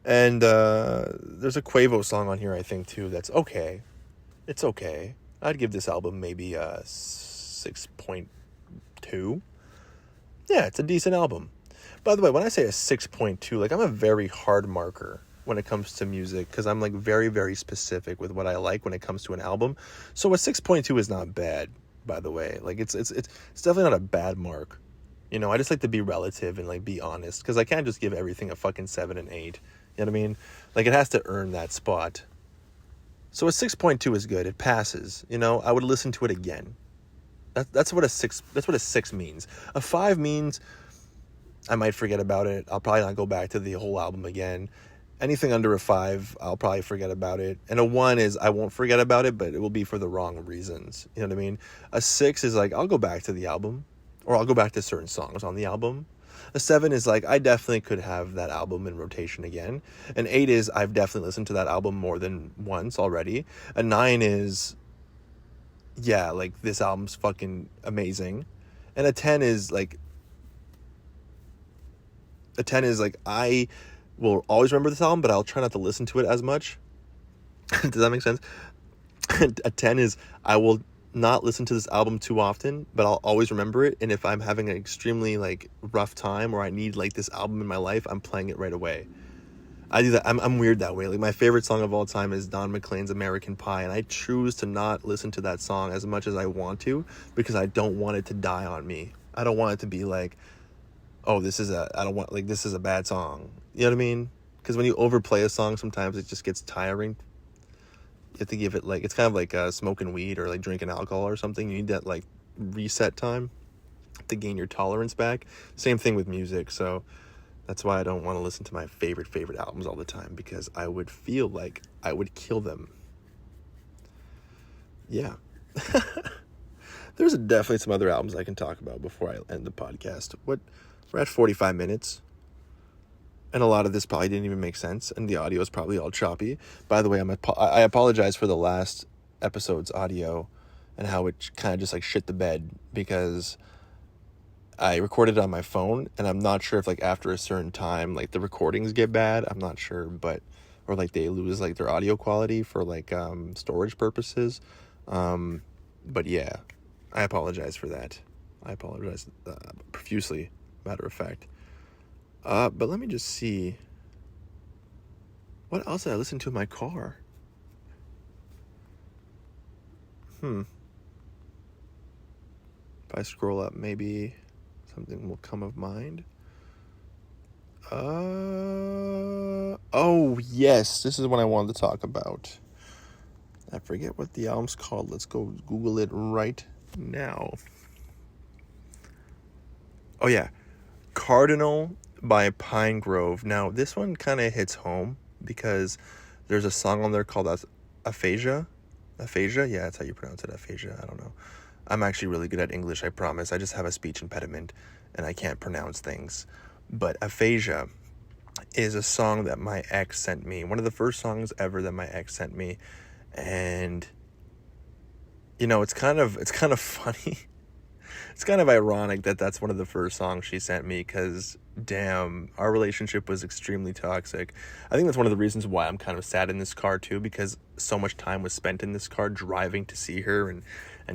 And there's a Quavo song on here, I think, too, that's okay. It's okay. I'd give this album maybe a 6.2. Yeah, it's a decent album. By the way, when I say a 6.2, I'm a very hard marker when it comes to music, because I'm very, very specific with what I like when it comes to an album. So a 6.2 is not bad, by the way. It's definitely not a bad mark. I just like to be relative and be honest, because I can't just give everything a fucking 7 and 8. You know what I mean? It has to earn that spot. So a 6.2 is good. It passes. I would listen to it again. That's what a 6. That's what a 6 means. A 5 means I might forget about it. I'll probably not go back to the whole album again. Anything under a 5, I'll probably forget about it. And a 1 is I won't forget about it, but it will be for the wrong reasons. You know what I mean? A 6 is I'll go back to the album, or I'll go back to certain songs on the album. A 7 is I definitely could have that album in rotation again. An 8 is I've definitely listened to that album more than once already. A 9 is, yeah, this album's fucking amazing. And a 10 is I will always remember this album, but I'll try not to listen to it as much. Does that make sense? A 10 is I will not listen to this album too often, but I'll always remember it. And if I'm having an extremely like rough time or I need like this album in my life, I'm playing it right away. I do that. I'm weird that way. Like my favorite song of all time is Don McLean's American Pie, and I choose to not listen to that song as much as I want to because I don't want it to die on me. I don't want it to be like, oh, this is a bad song. You know what I mean? Because when you overplay a song, sometimes it just gets tiring. You have to give it like, it's kind of like smoking weed or like drinking alcohol or something. You need that like reset time to gain your tolerance back. Same thing with music. So that's why I don't want to listen to my favorite albums all the time, because I would feel like I would kill them. Yeah. There's definitely some other albums I can talk about before I end the podcast. We're at 45 minutes. And a lot of this probably didn't even make sense, and the audio is probably all choppy. By the way, I apologize for the last episode's audio and how it kind of just like shit the bed, because I recorded it on my phone, and I'm not sure if like after a certain time like the recordings get bad. I'm not sure, but or like they lose like their audio quality for like storage purposes. But yeah, I apologize for that. I apologize profusely, matter of fact. But let me just see. What else did I listen to in my car? If I scroll up, maybe something will come of mind. Oh, yes. This is what I wanted to talk about. I forget what the album's called. Let's go Google it right now. Oh, yeah. Cardinal by Pine Grove. Now, this one kind of hits home because there's a song on there called Aphasia. Aphasia? Yeah, that's how you pronounce it, aphasia. I don't know. I'm actually really good at English, I promise. I just have a speech impediment and I can't pronounce things. But Aphasia is a song that my ex sent me. One of the first songs ever that my ex sent me. And, you know, it's kind of funny. It's kind of ironic that that's one of the first songs she sent me, because, damn, our relationship was extremely toxic. I think that's one of the reasons why I'm kind of sad in this car, too, because so much time was spent in this car driving to see her and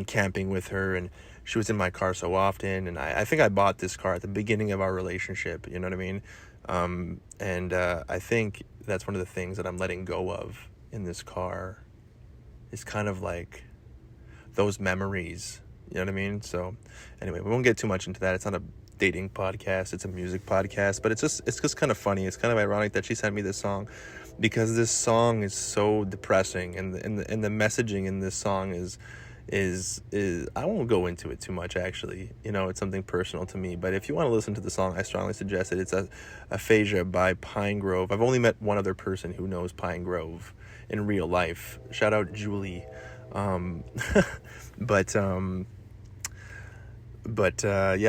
camping with her, and she was in my car so often, and I think I bought this car at the beginning of our relationship, you know what I mean? I think that's one of the things that I'm letting go of in this car, is kind of like those memories. You know what I mean? So anyway, we won't get too much into that. It's not a dating podcast. It's a music podcast. But it's just kind of funny. It's kind of ironic that she sent me this song, because this song is so depressing, and the messaging in this song is I won't go into it too much, actually. You know, it's something personal to me. But if you want to listen to the song, I strongly suggest it. It's Aphasia by Pine Grove. I've only met one other person who knows Pine Grove in real life. Shout out Julie. Yeah,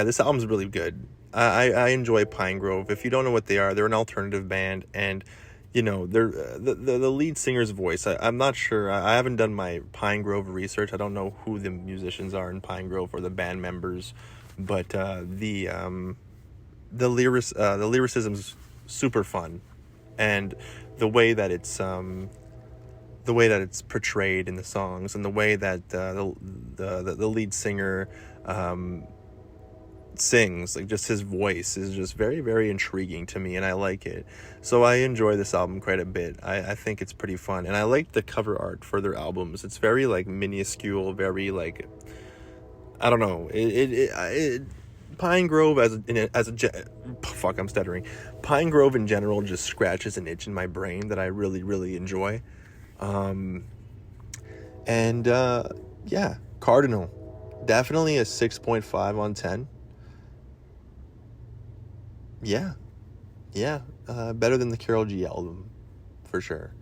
this album's really good. I enjoy Pine Grove. If you don't know what they are, they're an alternative band, and you know, they're the lead singer's voice. I'm not sure. I haven't done my Pine Grove research. I don't know who the musicians are in Pine Grove or the band members, but the lyricism's super fun, and the way that it's portrayed in the songs, and the way that the lead singer sings, like just his voice is just very, very intriguing to me, and I like it. So I enjoy this album quite a bit. I think it's pretty fun, and I like the cover art for their albums. It's very like minuscule, very like, I don't know. Pine Grove I'm stuttering. Pine Grove in general just scratches an itch in my brain that I really, really enjoy. Yeah, Cardinal, definitely a 6.5 on 10. Yeah, better than the Karol G album, for sure.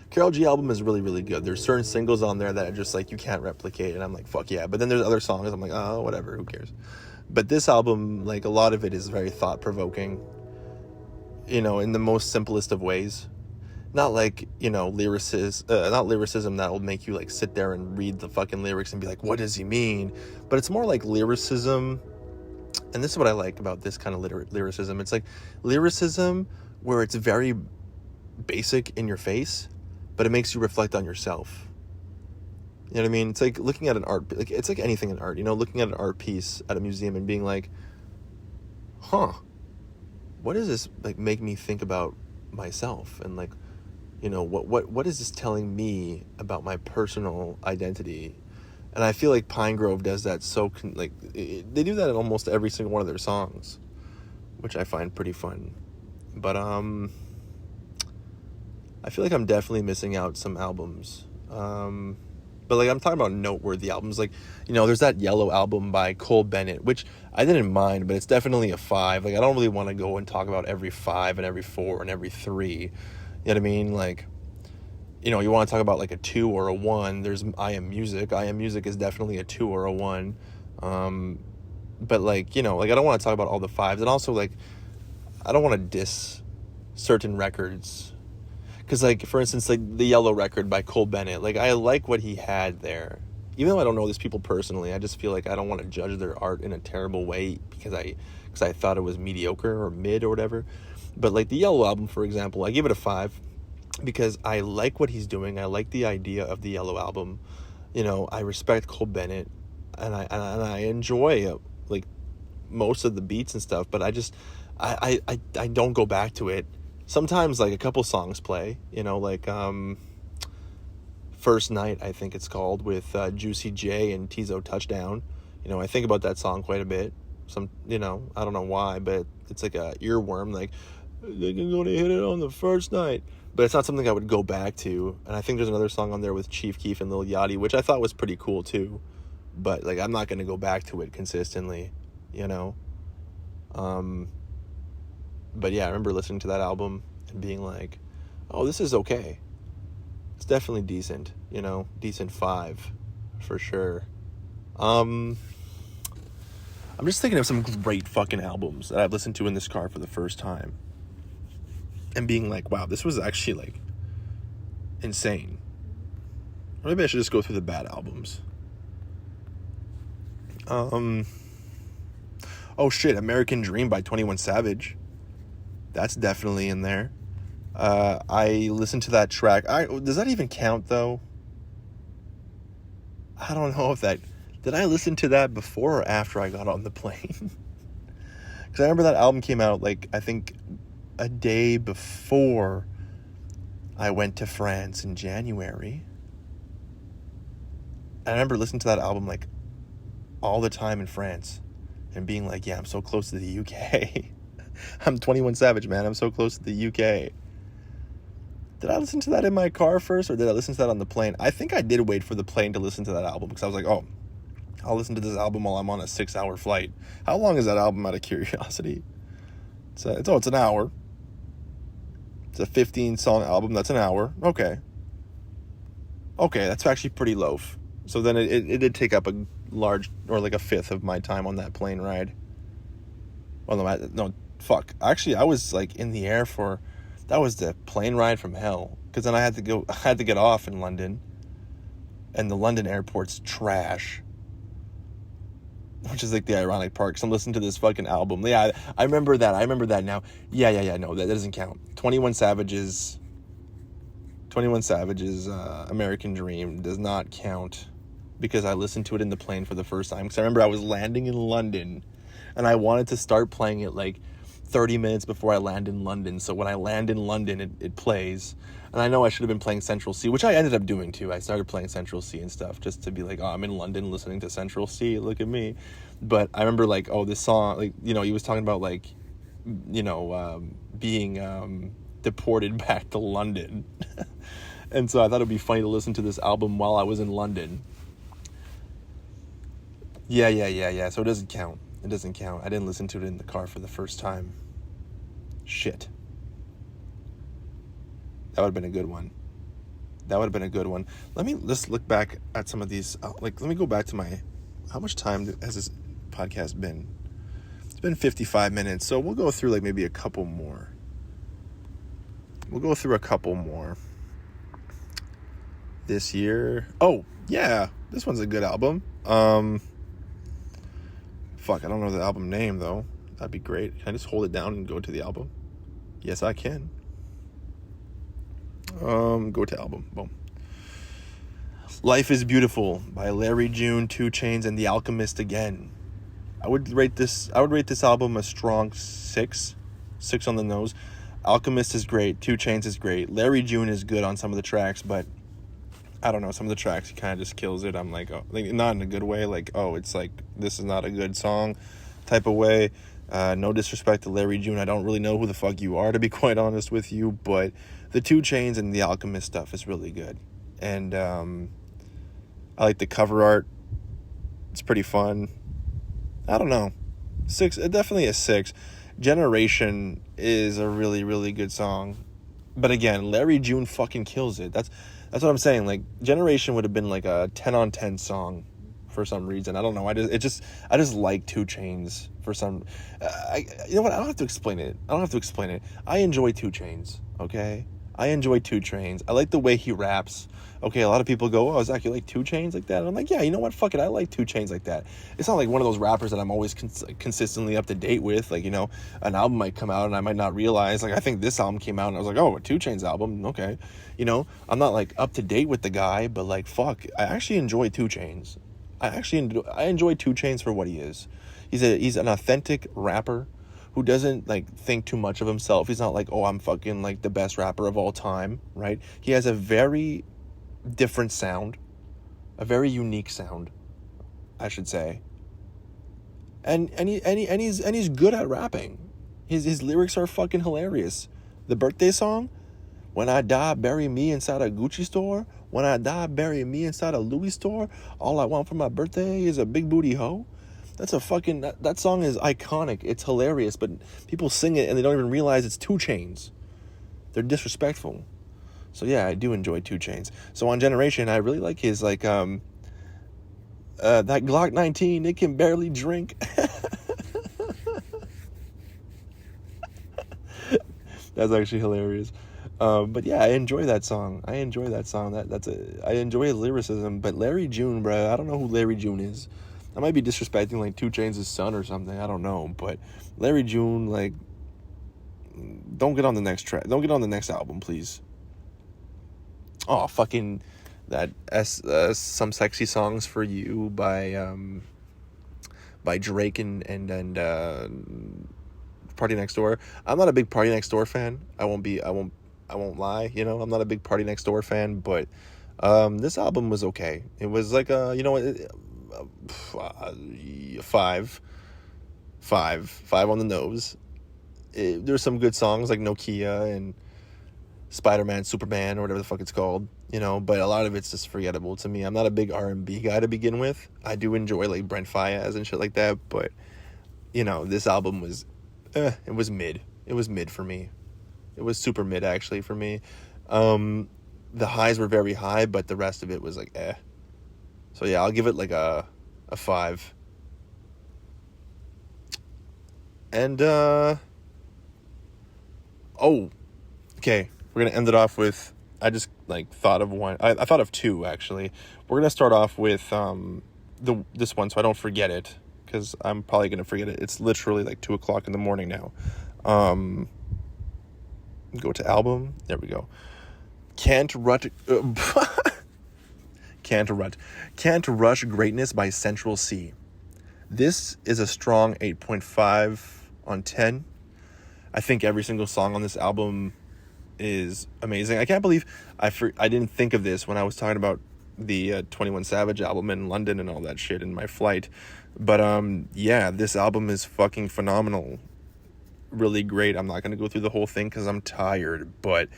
Karol G album is really, really good. There's certain singles on there that are just like, you can't replicate, and I'm like, fuck yeah. But then there's other songs, I'm like, oh, whatever, who cares? But this album, like, a lot of it is very thought-provoking, you know, in the most simplest of ways. Not like, you know, not lyricism that'll make you like sit there and read the fucking lyrics and be like, what does he mean? But it's more like lyricism, and this is what I like about this kind of lyricism. It's like lyricism where it's very basic in your face, but it makes you reflect on yourself. You know what I mean? It's like looking at an art, like it's like anything in art, you know, looking at an art piece at a museum and being like, huh, what does this like make me think about myself? And like, you know, what is this telling me about my personal identity? And I feel like Pine Grove does that they do that in almost every single one of their songs, which I find pretty fun. But I feel like I'm definitely missing out some albums. But like I'm talking about noteworthy albums, like, you know, there's that Yellow album by Cole Bennett, which I didn't mind, but it's definitely a 5. Like I don't really want to go and talk about every 5 and every 4 and every 3. You know what I mean? Like, you know, you want to talk about like a 2 or a 1. There's I Am Music. I Am Music is definitely a 2 or a 1. But like, you know, like I don't want to talk about all the 5s, and also like I don't want to diss certain records. Because, like, for instance, like, the Yellow record by Cole Bennett, like, I like what he had there. Even though I don't know these people personally, I just feel like I don't want to judge their art in a terrible way because I thought it was mediocre or mid or whatever. But, like, the Yellow album, for example, I give it a 5 because I like what he's doing. I like the idea of the Yellow album. You know, I respect Cole Bennett, and I enjoy, like, most of the beats and stuff, but I don't go back to it. Sometimes, like, a couple songs play, you know, like, First Night, I think it's called, with Juicy J and Tizo Touchdown. You know, I think about that song quite a bit. You know, I don't know why, but it's like a earworm, like, they're gonna hit it on the first night. But it's not something I would go back to. And I think there's another song on there with Chief Keef and Lil Yachty, which I thought was pretty cool, too. But, like, I'm not gonna go back to it consistently, you know? But yeah, I remember listening to that album and being like, oh, this is okay. It's definitely decent, you know, decent 5 for sure. I'm just thinking of some great fucking albums that I've listened to in this car for the first time and being like, wow, this was actually like insane. Or maybe I should just go through the bad albums. Oh shit, American Dream by 21 Savage. That's definitely in there. I listened to that track. Does that even count, though? I don't know if that... Did I listen to that before or after I got on the plane? Because I remember that album came out, like, I think a day before I went to France in January. I remember listening to that album, like, all the time in France. And being like, yeah, I'm so close to the UK. I'm 21 Savage, man. I'm so close to the UK. Did I listen to that in my car first, or did I listen to that on the plane? I think I did wait for the plane to listen to that album, because I was like, oh, I'll listen to this album while I'm on a 6-hour flight. How long is that album, out of curiosity? It's an hour. It's a 15-song album. That's an hour. Okay, that's actually pretty low. So then it did take up a large, or like a fifth of my time on that plane ride. Well, no, fuck. Actually, I was like in the air for, that was the plane ride from hell. Because then I had to get off in London. And the London airport's trash. Which is like the ironic part, because I'm listening to this fucking album. Yeah, I remember that now. Yeah, no, that doesn't count. 21 Savage's American Dream does not count, because I listened to it in the plane for the first time. Because I remember I was landing in London, and I wanted to start playing it like 30 minutes before I land in London. So when I land in London, it plays. And I know I should have been playing Central C, which I ended up doing too. I started playing Central C and stuff just to be like, oh, I'm in London listening to Central C. Look at me. But I remember like, oh, this song, like, you know, he was talking about like, you know, being deported back to London. And so I thought it'd be funny to listen to this album while I was in London. Yeah. So it doesn't count. It doesn't count. I didn't listen to it in the car for the first time. Shit. That would have been a good one. Let me just look back at some of these. Let me go back to how much time has this podcast been? It's been 55 minutes. So we'll go through like maybe a couple more. This year. Oh, yeah. This one's a good album. Fuck, I don't know the album name, though. That'd be great. Can I just hold it down and go to the album? Yes, I can. Go to album. Boom. Life is Beautiful by Larry June, 2 Chainz, and The Alchemist again. I would rate this album a strong 6 on the nose. Alchemist is great, 2 Chainz is great. Larry June is good on some of the tracks, but I don't know, some of the tracks he kind of just kills it. I'm like, oh, like, not in a good way, like, oh, it's like, this is not a good song type of way. No disrespect to Larry June, I don't really know who the fuck you are, to be quite honest with you, but the 2 Chainz and the Alchemist stuff is really good. And I like the cover art. It's pretty fun. I don't know. 6, definitely a 6. Generation is a really, really good song. But again, Larry June fucking kills it. That's what I'm saying. Like, Generation would have been like a 10 on 10 song for some reason. I don't know. I just like 2 Chainz for some. You know what? I don't have to explain it. I enjoy 2 Chainz. Okay, I enjoy 2 Chainz. I like the way he raps. Okay, a lot of people go, "Oh, Zach, you like 2 Chainz like that?" And I'm like, yeah, you know what? Fuck it, I like 2 Chainz like that. It's not like one of those rappers that I'm always consistently up to date with. Like, you know, an album might come out and I might not realize. Like, I think this album came out and I was like, oh, a 2 Chainz album, okay. You know, I'm not like up to date with the guy, but like, fuck, I actually enjoy 2 Chainz. I enjoy 2 Chainz for what he is. He's an authentic rapper who doesn't like think too much of himself. He's not like, oh, I'm fucking like the best rapper of all time, right? He has a very different sound, a very unique sound, I should say. And he's good at rapping. His lyrics are fucking hilarious. The birthday song, when I die, bury me inside a Gucci store. When I die, bury me inside a Louis store. All I want for my birthday is a big booty hoe. That's a fucking, that song is iconic. It's hilarious, but people sing it and they don't even realize it's 2 Chainz. They're disrespectful. So yeah, I do enjoy 2 Chainz. So on Generation, I really like his like that Glock 19, it can barely drink. That's actually hilarious. But yeah, I enjoy that song. I enjoy his lyricism. But Larry June, bro, I don't know who Larry June is. I might be disrespecting like 2 Chainz' son or something. I don't know. But Larry June, like, don't get on the next track. Don't get on the next album, please. Oh, fucking that Some Sexy Songs for You by Drake and Party Next Door. I'm not a big Party Next Door fan. I won't lie, you know. I'm not a big Party Next Door fan, but this album was okay. It was like you know, 5 on the nose. There's some good songs like Nokia and Spider-Man, Superman, or whatever the fuck it's called, you know, but a lot of it's just forgettable to me. I'm not a big R&B guy to begin with. I do enjoy like Brent Faiyaz and shit like that, but you know, this album was it was mid. It was mid for me. It was super mid actually for me. The highs were very high, but the rest of it was like So yeah, I'll give it like a 5. And okay, we're gonna end it off with, I just like thought of one. I thought of 2 actually. We're gonna start off with this one, so I don't forget it, because I'm probably gonna forget it. It's literally like 2:00 in the morning now. Go to album. There we go. Can't Rush Greatness by Central C. This is a strong 8.5 on 10. I think every single song on this album is amazing. I can't believe I didn't think of this when I was talking about the 21 Savage album in London and all that shit in my flight. But yeah, this album is fucking phenomenal. Really great. I'm not going to go through the whole thing because I'm tired, but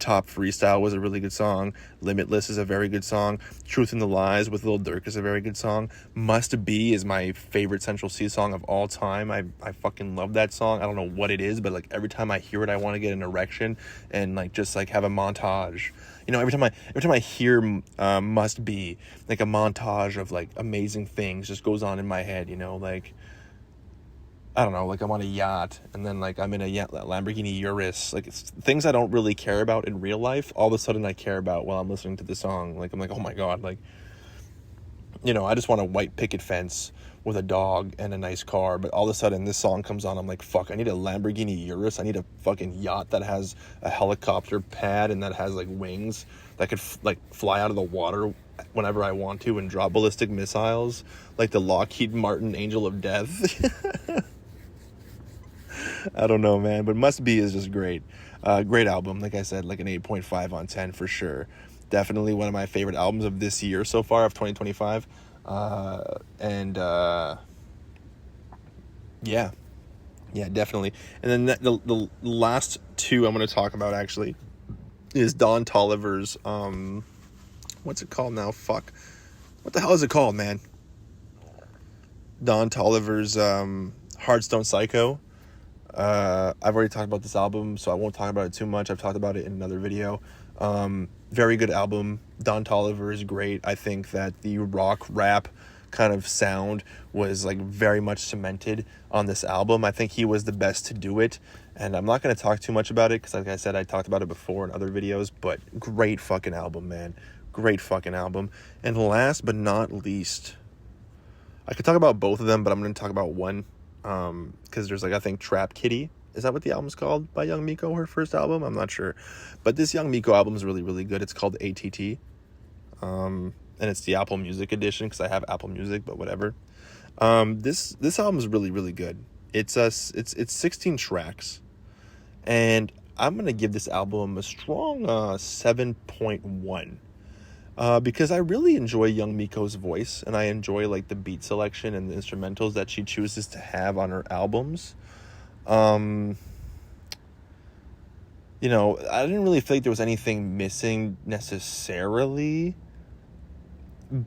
Top Freestyle was a really good song. Limitless is a very good song. Truth in the Lies with Lil Durk is a very good song. Must Be is my favorite Central C song of all time. I fucking love that song. I don't know what it is, but like every time I hear it, I want to get an erection and like just like have a montage. You know, every time I hear Must Be, like a montage of like amazing things just goes on in my head, you know, like I don't know, like I'm on a yacht and then like I'm in a Lamborghini Urus, like it's things I don't really care about in real life, all of a sudden I care about while I'm listening to the song. Like I'm like, oh my God, like, you know, I just want a white picket fence with a dog and a nice car, but all of a sudden this song comes on, I'm like, fuck, I need a Lamborghini Urus, I need a fucking yacht that has a helicopter pad and that has like wings that could like fly out of the water whenever I want to and drop ballistic missiles, like the Lockheed Martin Angel of Death. I don't know, man, but Must Be is just great. Great album. Like I said, like an 8.5 on 10 for sure. Definitely one of my favorite albums of this year so far, of 2025. Yeah, definitely. And then the last two I'm going to talk about actually is Don Toliver's, what's it called now? Fuck. What the hell is it called, man? Don Toliver's Heartstone Psycho. I've already talked about this album, so I won't talk about it too much. I've talked about it in another video. Very good album. Don Toliver is great. I think that the rock rap kind of sound was like very much cemented on this album. I think he was the best to do it, and I'm not going to talk too much about it because, like I said, I talked about it before in other videos, but great fucking album, man. Great fucking album. And last but not least, I could talk about both of them, but I'm going to talk about one, because there's like, I think Trap Kitty, is that what the album's called, by Young Miko, her first album? I'm not sure, but this Young Miko album is really, really good. It's called ATT, and it's the Apple Music edition because I have Apple Music, but whatever. This album is really, really good. It's 16 tracks, and I'm gonna give this album a strong 7.1. Because I really enjoy Young Miko's voice, and I enjoy like the beat selection and the instrumentals that she chooses to have on her albums. You know, I didn't really feel like there was anything missing necessarily,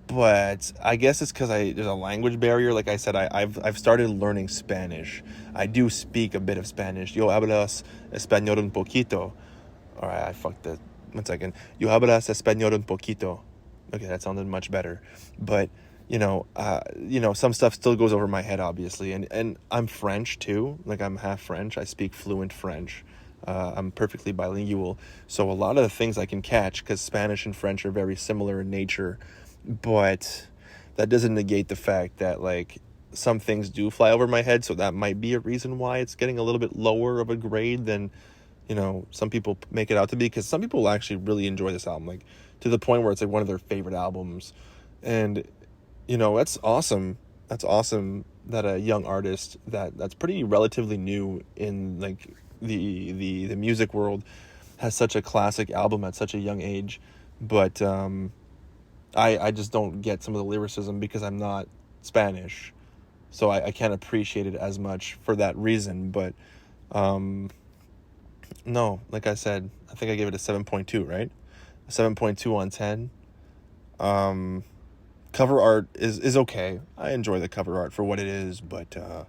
but I guess it's because there's a language barrier. Like I said, I've started learning Spanish. I do speak a bit of Spanish. Yo hablas español un poquito. All right, I fucked that. 1 second. Yo hablas español un poquito. Okay, that sounded much better. But some stuff still goes over my head, obviously. And I'm French too. Like, I'm half French. I speak fluent French. I'm perfectly bilingual. So a lot of the things I can catch, because Spanish and French are very similar in nature. But that doesn't negate the fact that, like, some things do fly over my head. So that might be a reason why it's getting a little bit lower of a grade than, some people make it out to be, because some people actually really enjoy this album, like, to the point where it's like one of their favorite albums. And, that's awesome. That's awesome that a young artist that's pretty relatively new in, like, the music world has such a classic album at such a young age. But I just don't get some of the lyricism because I'm not Spanish, so I can't appreciate it as much for that reason. But no, like I said, I think I gave it a 7.2, right? A 7.2 on 10. Cover art is okay. I enjoy the cover art for what it is, but I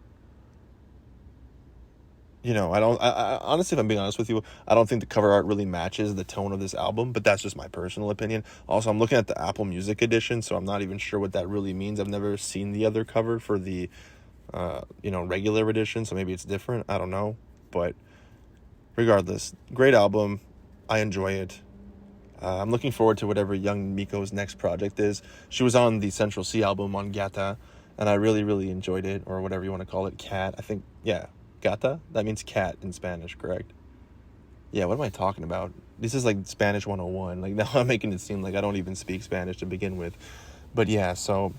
honestly, if I'm being honest with you, I don't think the cover art really matches the tone of this album, but that's just my personal opinion. Also, I'm looking at the Apple Music edition, so I'm not even sure what that really means. I've never seen the other cover for the regular edition, so maybe it's different. I don't know, but regardless, great album. I enjoy it. I'm looking forward to whatever Young Miko's next project is. She was on the Central C album on Gata, and I really, really enjoyed it, or whatever you want to call it. Cat, I think, yeah. Gata? That means cat in Spanish, correct? Yeah, what am I talking about? This is like Spanish 101. Like, now I'm making it seem like I don't even speak Spanish to begin with. But yeah, so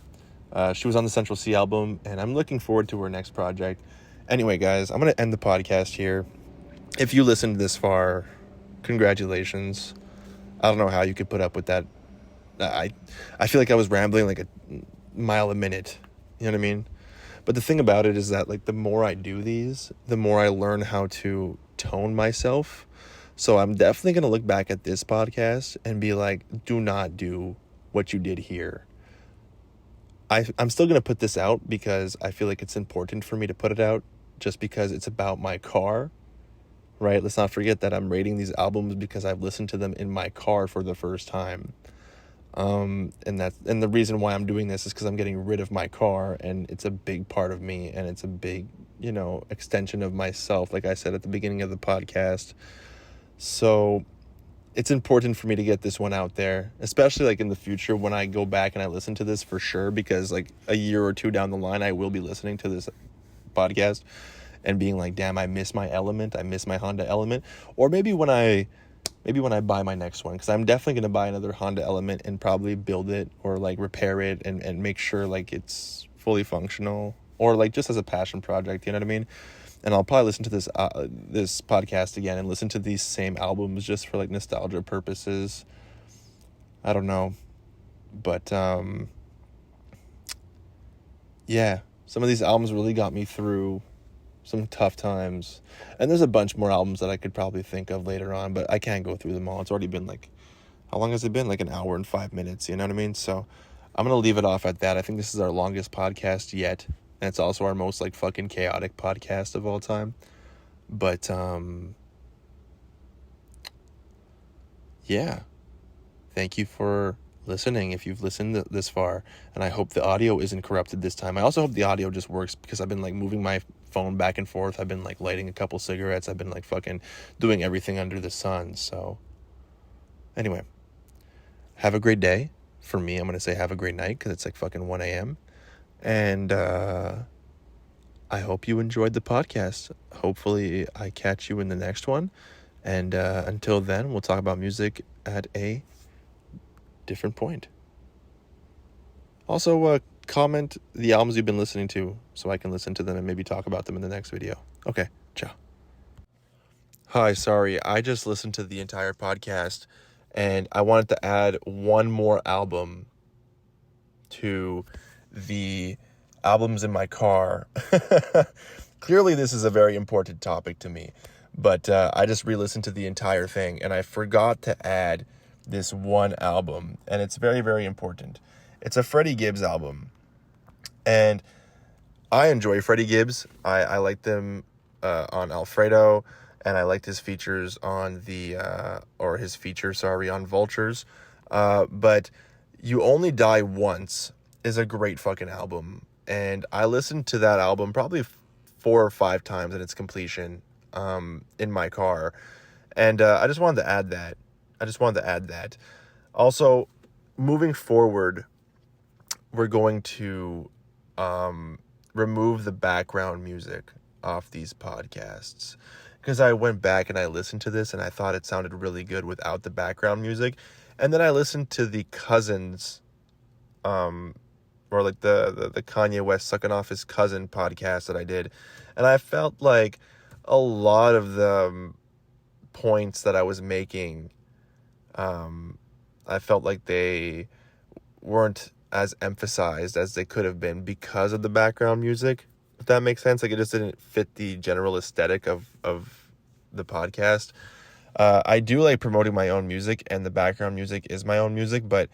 she was on the Central C album, and I'm looking forward to her next project. Anyway, guys, I'm going to end the podcast here. If you listened this far, congratulations. I don't know how you could put up with that. I feel like I was rambling like a mile a minute. You know what I mean? But the thing about it is that, like, the more I do these, the more I learn how to tone myself. So I'm definitely going to look back at this podcast and be like, do not do what you did here. I'm still going to put this out because I feel like it's important for me to put it out, just because it's about my car, right? Let's not forget that I'm rating these albums because I've listened to them in my car for the first time. And the reason why I'm doing this is because I'm getting rid of my car, and it's a big part of me, and it's a big, extension of myself, like I said at the beginning of the podcast. So it's important for me to get this one out there, especially like in the future when I go back and I listen to this, for sure, because like a year or two down the line, I will be listening to this podcast and being like, damn, I miss my Element. I miss my Honda Element. Or maybe when I maybe when I buy my next one, because I'm definitely going to buy another Honda Element and probably build it or like repair it and make sure like it's fully functional, or like just as a passion project, you know what I mean? And I'll probably listen to this podcast again and listen to these same albums just for like nostalgia purposes. I don't know. But yeah, some of these albums really got me through some tough times. And there's a bunch more albums that I could probably think of later on, but I can't go through them all. It's already been like, how long has it been? Like an hour and 5 minutes, you know what I mean? So I'm going to leave it off at that. I think this is our longest podcast yet. And it's also our most like fucking chaotic podcast of all time. But yeah. Thank you for listening if you've listened this far, and I hope the audio isn't corrupted this time. I also hope the audio just works, because I've been like moving my phone back and forth. I've been like lighting a couple cigarettes. I've been like fucking doing everything under the sun. So anyway, have a great day. For me, I'm going to say have a great night, because it's like fucking 1 a.m. And I hope you enjoyed the podcast. Hopefully I catch you in the next one. And until then, we'll talk about music at a different point. Also, comment the albums you've been listening to so I can listen to them and maybe talk about them in the next video. Okay, ciao. Hi, sorry, I just listened to the entire podcast and I wanted to add one more album to the albums in my car. Clearly, this is a very important topic to me, but I just re-listened to the entire thing and I forgot to add this one album, and it's very, very important. It's a Freddie Gibbs album, and I enjoy Freddie Gibbs. I like them on Alfredo, and I liked his features on on Vultures. But You Only Die Once is a great fucking album, and I listened to that album probably 4 or 5 times in its completion in my car, and I just wanted to add that. Also, moving forward, we're going to remove the background music off these podcasts, because I went back and I listened to this and I thought it sounded really good without the background music. And then I listened to the Cousins, or like the Kanye West sucking off his cousin podcast that I did, and I felt like a lot of the points that I was making, I felt like they weren't as emphasized as they could have been because of the background music, if that makes sense. Like, it just didn't fit the general aesthetic of the podcast. I do like promoting my own music, and the background music is my own music, but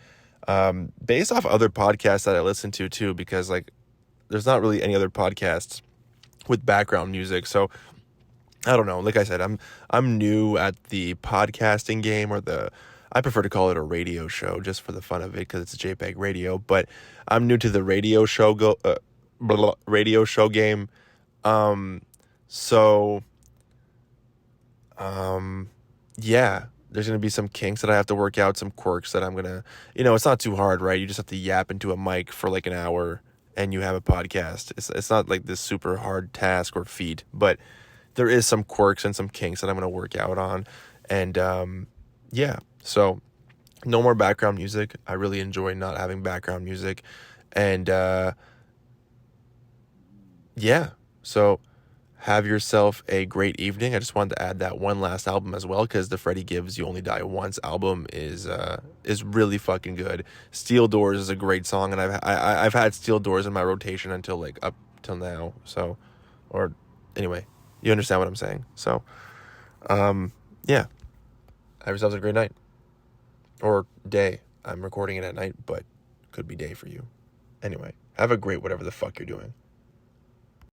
based off other podcasts that I listen to too, because like there's not really any other podcasts with background music. So I don't know. Like I said, I'm new at the podcasting game, or I prefer to call it a radio show just for the fun of it, because it's a JPG radio. But I'm new to the radio show game. Yeah, there's going to be some kinks that I have to work out, some quirks that I'm going to, it's not too hard, right? You just have to yap into a mic for like an hour and you have a podcast. It's not like this super hard task or feat, but there is some quirks and some kinks that I'm going to work out on. And, yeah, so no more background music. I really enjoy not having background music. And, yeah, so have yourself a great evening. I just wanted to add that one last album as well, because the Freddie Gibbs You Only Die Once album is really fucking good. Steel Doors is a great song, and I've had Steel Doors in my rotation until like up till now. So, or anyway, you understand what I'm saying. So, yeah, have yourselves a great night or day. I'm recording it at night, but could be day for you. Anyway, have a great whatever the fuck you're doing.